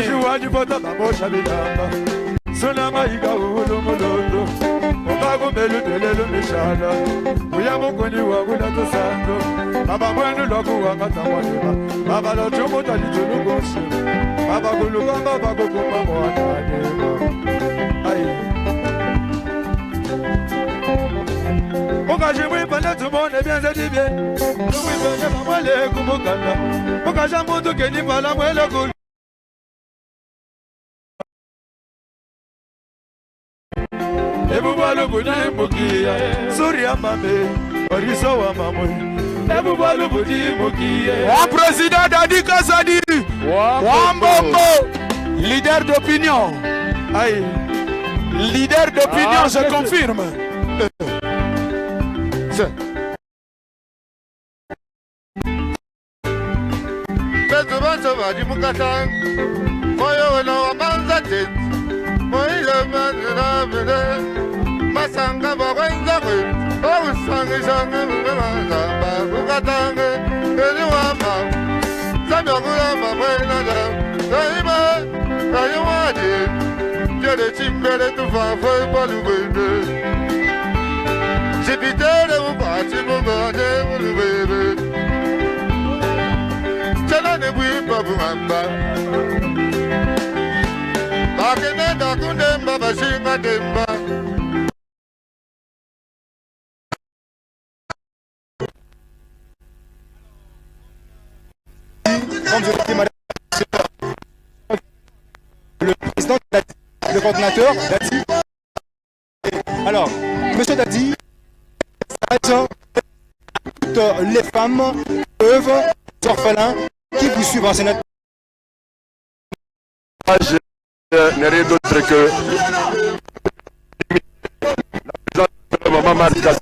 Bagumbelu telelu mishala Uya mukuni wagula tosando Baba mwenu loku wangata mwanima Baba lo chumu tali chulugoshi Baba gulugamba bagugumba mwana nima Aye Muka jimwi pande tumone bien zedi bien Jimwi pande mamwele kumukanda Muka jambutu keni pala mwele kulu Ebubalu budi mukiya Surya mame Oriso wa mamwe Ebubalu budi mukiya Wa président Dadi Kazadi Wambombo Leader d'opinion Aïe Leader d'opinion, je confirme
Masanga bagwenza kwe Ousanga shanga mwana Bakukatanga Keniwama Samyakula mamwena da Kaima Kayawadi Jere chimbele tufafa Palubebe Jipitere Upati Mubade Mulubebe Chalane Bwipa Bumamba Bakene Dakundemba Bashinga Demba
Comme je l'ai dit, madame, le président, le coordinateur, Dadi. Alors, monsieur Dadi, toutes les femmes peuvent, les orphelins qui vous suivent en Sénat.
Je n'ai rien d'autre que la présence de maman Marthe Kassal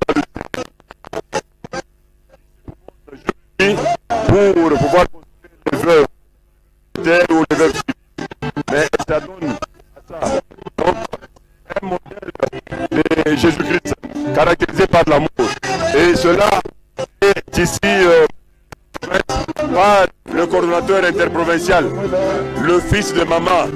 pour pouvoir les veuves ou les veuves, mais ça donne à ça donc, un modèle de Jésus-Christ caractérisé par l'amour, et cela est ici par le coordonnateur interprovincial, le fils de maman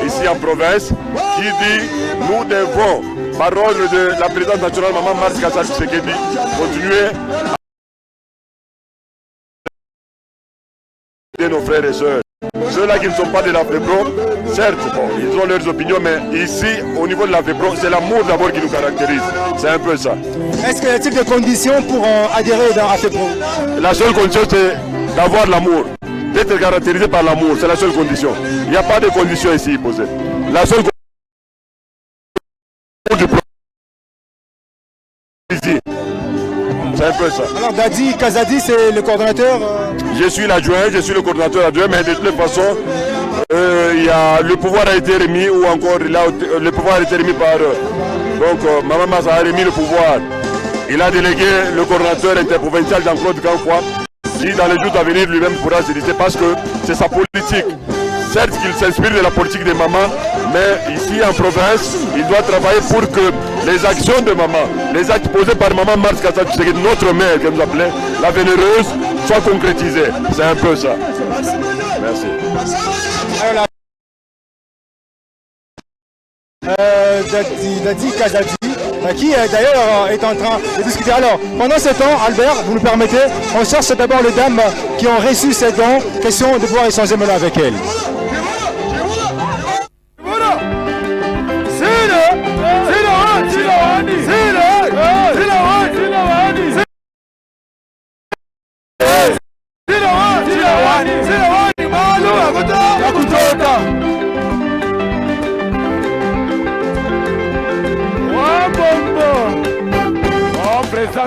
ici en province, qui dit nous devons, parole de la présidente nationale maman Marthe Kassal Tshisekedi, continuer à nos frères et sœurs. Ceux-là qui ne sont pas de la FEPRO, certes, bon, ils ont leurs opinions, mais ici, au niveau de la FEPRO, c'est l'amour d'abord qui nous caractérise. C'est un peu ça.
Est-ce qu'il y a des conditions pour adhérer à FEPRO?
La seule condition, c'est d'avoir l'amour, d'être caractérisé par l'amour. C'est la seule condition. Il n'y a pas de conditions ici posées. La seule condition du ici. C'est un peu ça.
Alors Dadi Kazadi, c'est le coordonnateur
Je suis l'adjoint, je suis le coordonnateur adjoint, mais de toute façon, le pouvoir a été remis, ou encore le pouvoir a été remis par... donc Maman Massa a remis le pouvoir. Il a délégué le coordonnateur interprovincial Jean-Claude Canfoy, qui dans les jours à venir lui-même pourra se décider, parce que c'est sa politique. Certes qu'il s'inspire de la politique des mamans, mais ici en province, il doit travailler pour que les actions de maman, les actes posés par maman Marthe Kassal Tshisekedi, notre mère qu'elle nous appelait, la vénéreuse, soient concrétisés. C'est un peu ça. Merci.
Dadi Kazadi, qui d'ailleurs est en train de discuter. Alors, pendant ce temps, Albert, vous nous permettez, on cherche d'abord les dames qui ont reçu ces dons, question de pouvoir échanger maintenant avec elles.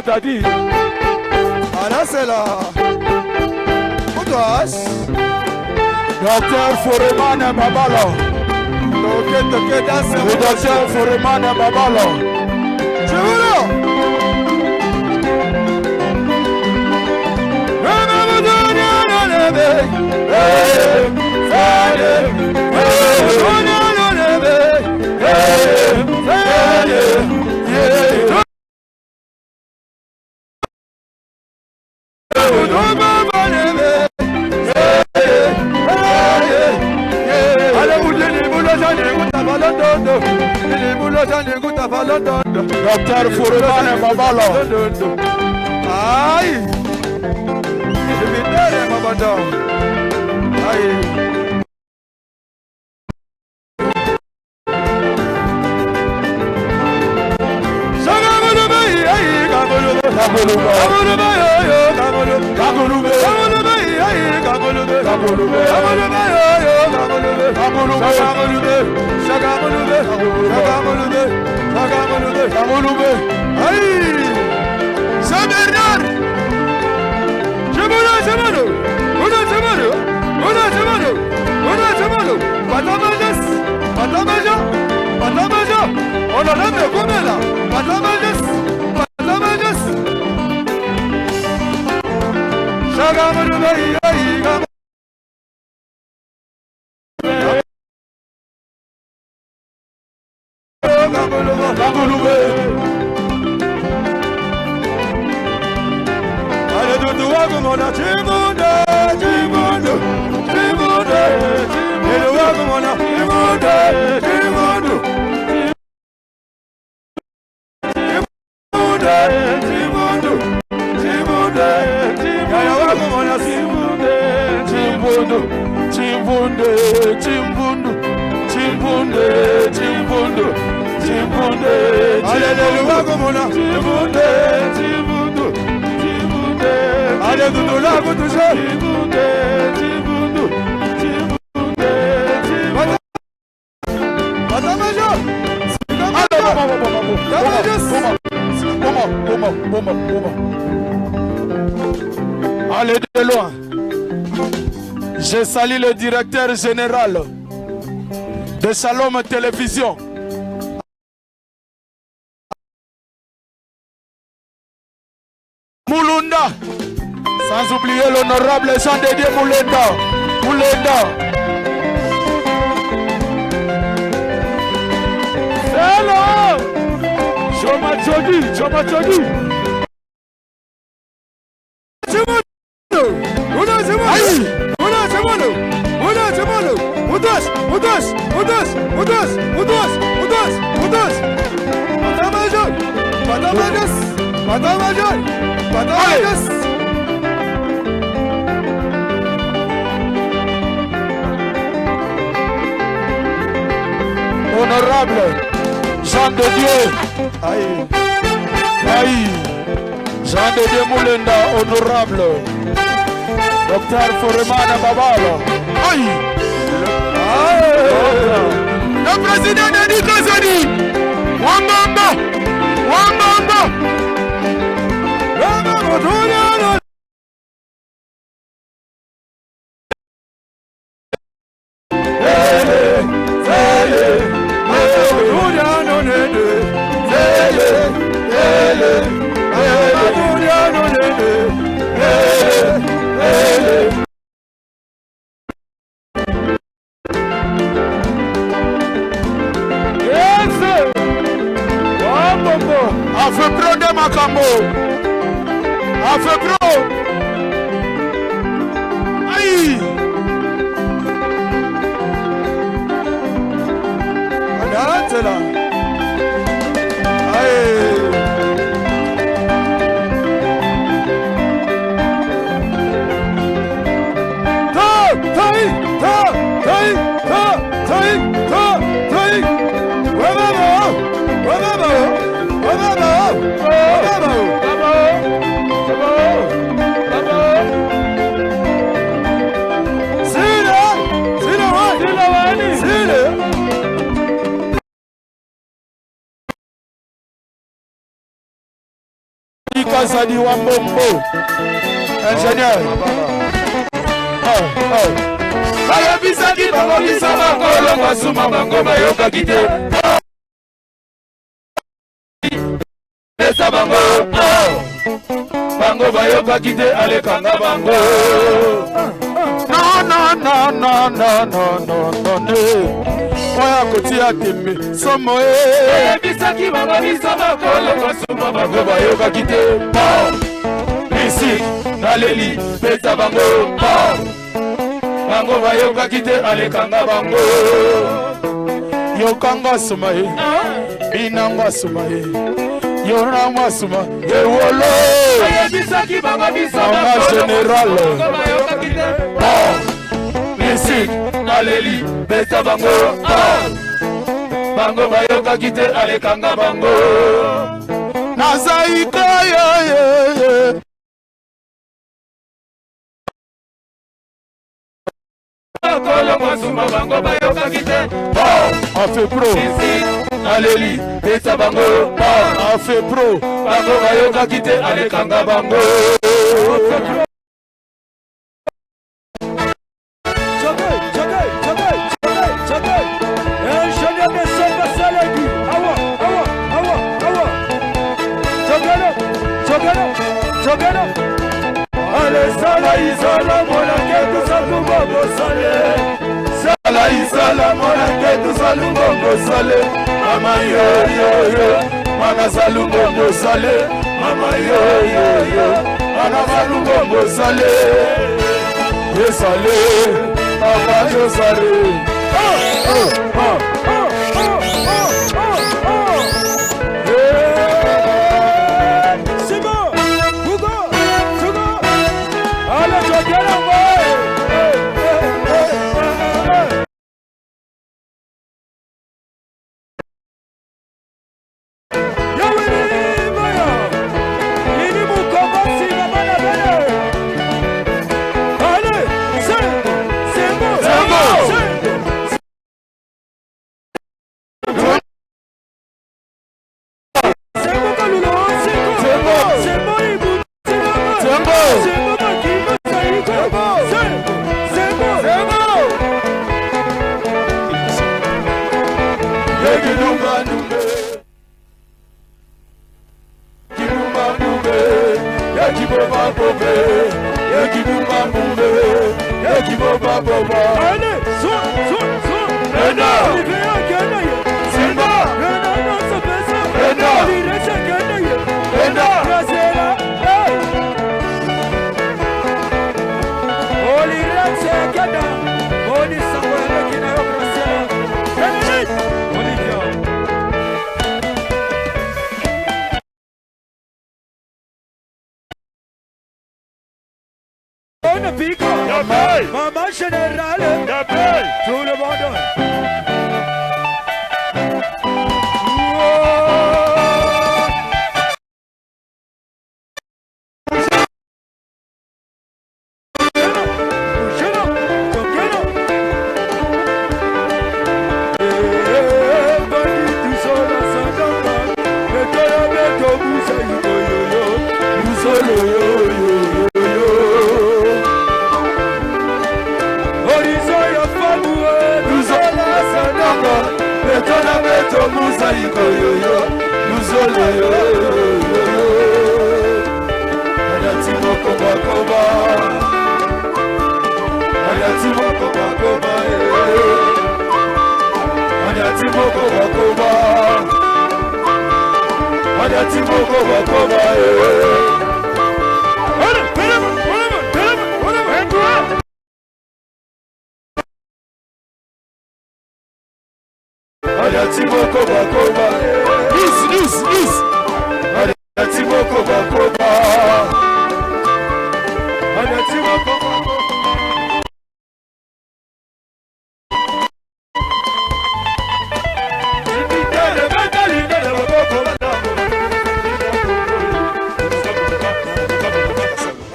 T'as dit, voilà c'est là. Docteur Foreman Babalo. Docteur Foreman Babalo. Je vous le. Docteur Fouremane Babalo. Aïe. Je vais derrière ma madame. Aïe.
Allez de loin. Je salue le directeur général de Shalom Télévision. Moulunda. Sans oublier l'honorable Jean de Dieu Moulenda. Moulenda. Hello. Choma Chodi. Honorable Jean de Dieu. Aïe. Aïe. Jean de Dieu Moulenda, honorable. Docteur Fouremane Babalo. Aïe. Le président de Nikozoni. Wambamba. Afepro de Makambo. Afepro. Aïe. Arrête là. Aïe. Kazadi Wambombo, ingénieur. Baya bisaki bango bisama kolo masuma bango mayoka kite. Esa bango, bango bayoka kite alekanga bango. No. Oya kotia teme somo bisaki baba bisama kolo masuma bango bayoka kite. Bisik naleli pesa bango. Bango bayoka kite alekanga bango. Yokanga somae Binanga suma Yona masuma Yewolo Mama général Musique Aleli Beta bango Bango bayoka kite alekanga bango Nazaika ye Afé pro Aleli Beta bango Afé pro Bango bayoka kite alekanga bango Sala isala mona ketu salungo bosale Sala isala mona ketu salungo bosale Mama yo yo yo Mana salungo bosale Mama yo yo yo Mana salungo bosale Yesale Papa Josale Maman générale, tout le monde.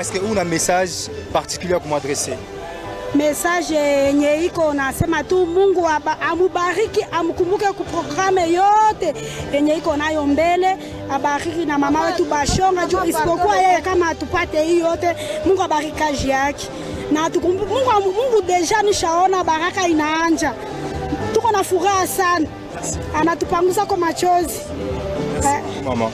Est-ce que vous avez un message particulier à m'adresser?
Message yenye iko nasema tu Mungu amubariki, amkumbuke ku programme yote yenye iko nayo mbele, abariki na mama wetu Bashonga juu isipokuwa yeye kama atupate hii yote, Mungu abariki kazi yake. Na Mungu deja nishaona baraka inaanja. Tuko na furaha sana. Anatupanguza kwa machozi.
Mama.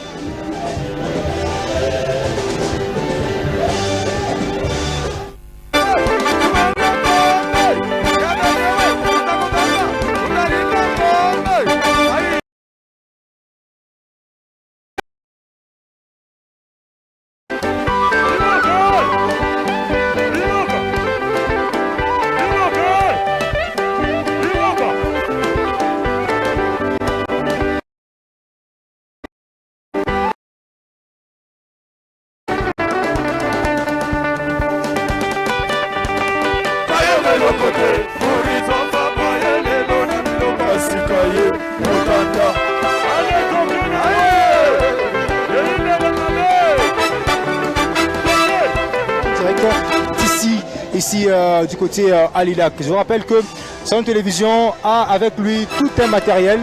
ici du côté Alilac. Je vous rappelle que Salon Télévision a avec lui tout un matériel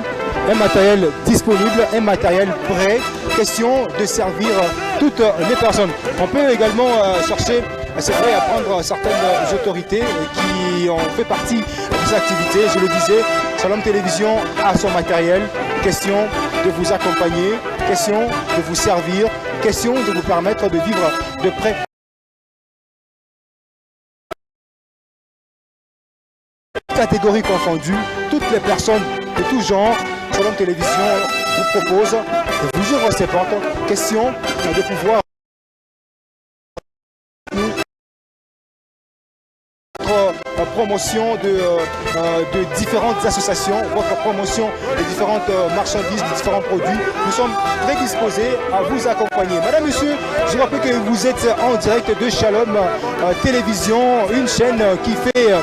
disponible, un matériel prêt, question de servir toutes les personnes. On peut également chercher, c'est vrai, à prendre certaines autorités qui ont fait partie des activités. Je le disais, Salon Télévision a son matériel, question de vous accompagner, question de vous servir, question de vous permettre de vivre de près. Catégories confondues, toutes les personnes de tout genre, Salon Télévision vous propose de vous ouvrir ses portes, question de pouvoir promotion de différentes associations, votre promotion de différentes marchandises, de différents produits. Nous sommes prédisposés à vous accompagner. Madame, monsieur, je rappelle que vous êtes en direct de Shalom Télévision, une chaîne qui fait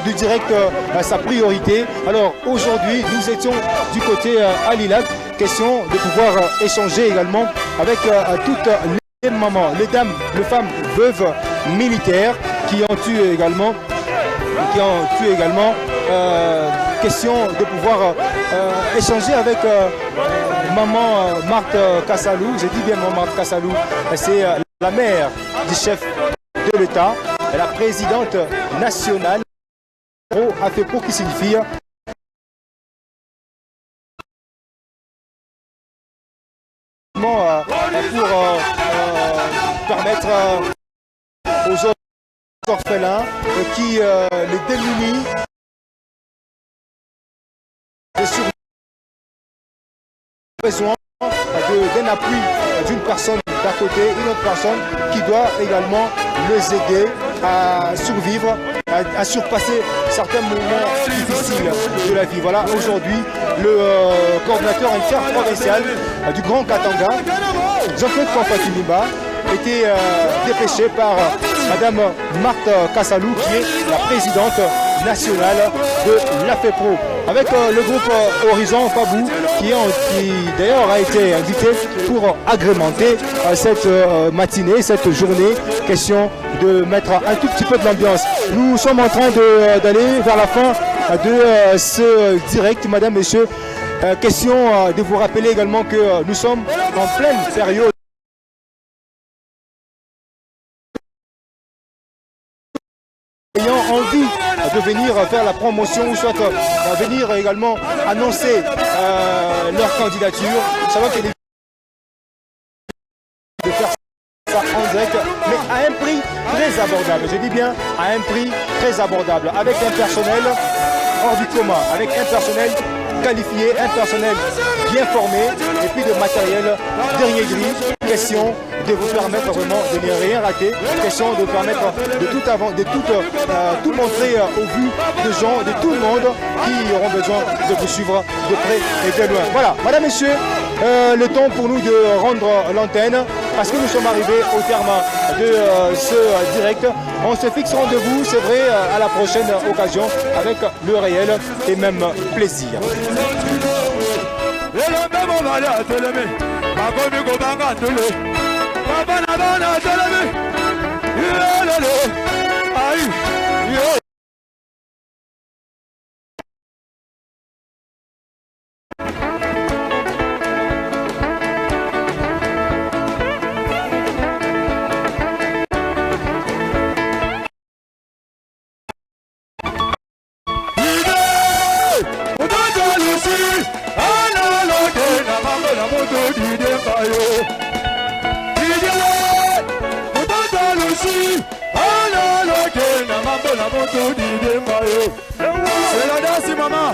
du direct sa priorité. Alors aujourd'hui, nous étions du côté Alilac, question de pouvoir échanger également avec toutes les mamans, les dames, les femmes veuves militaires qui ont tué également. Question de pouvoir échanger avec maman Marthe Kassalou. J'ai dit bien maman Marthe Kassalou, c'est la mère du chef de l'État, la présidente nationale AFEPRO qui signifie pour permettre aux autres orphelins qui les démunis besoin d'un appui d'une personne d'à côté, une autre personne qui doit également les aider à survivre, à surpasser certains moments difficiles de la vie. Voilà, aujourd'hui, le coordinateur interprovincial du Grand Katanga, Jean-Claude Kamfa-Kimimba, était dépêché par Madame Marthe Kassalou, qui est la présidente nationale de l'AFEPRO, avec le groupe Horizon Fabou, qui d'ailleurs a été invité pour agrémenter cette matinée, cette journée. Question de mettre un tout petit peu de l'ambiance. Nous sommes en train d'aller vers la fin de ce direct, madame, monsieur. Question de vous rappeler également que nous sommes en pleine période ayant envie de venir faire la promotion ou soit venir également annoncer leur candidature. Nous savons qu'il est de faire ça en direct, mais à un prix très abordable. Je dis bien à un prix très abordable, avec un personnel hors du commun, avec un personnel qualifié, un personnel bien formé et puis de matériel dernier gris. Question de vous permettre vraiment de ne rien rater, question de vous permettre de tout montrer au vu de gens, de tout le monde qui auront besoin de vous suivre de près et de loin. Voilà, madame, messieurs, le temps pour nous de rendre l'antenne parce que nous sommes arrivés au terme de ce direct. On se fixe rendez-vous, c'est vrai, à la prochaine occasion avec le réel et même plaisir.
C'est la danse, maman.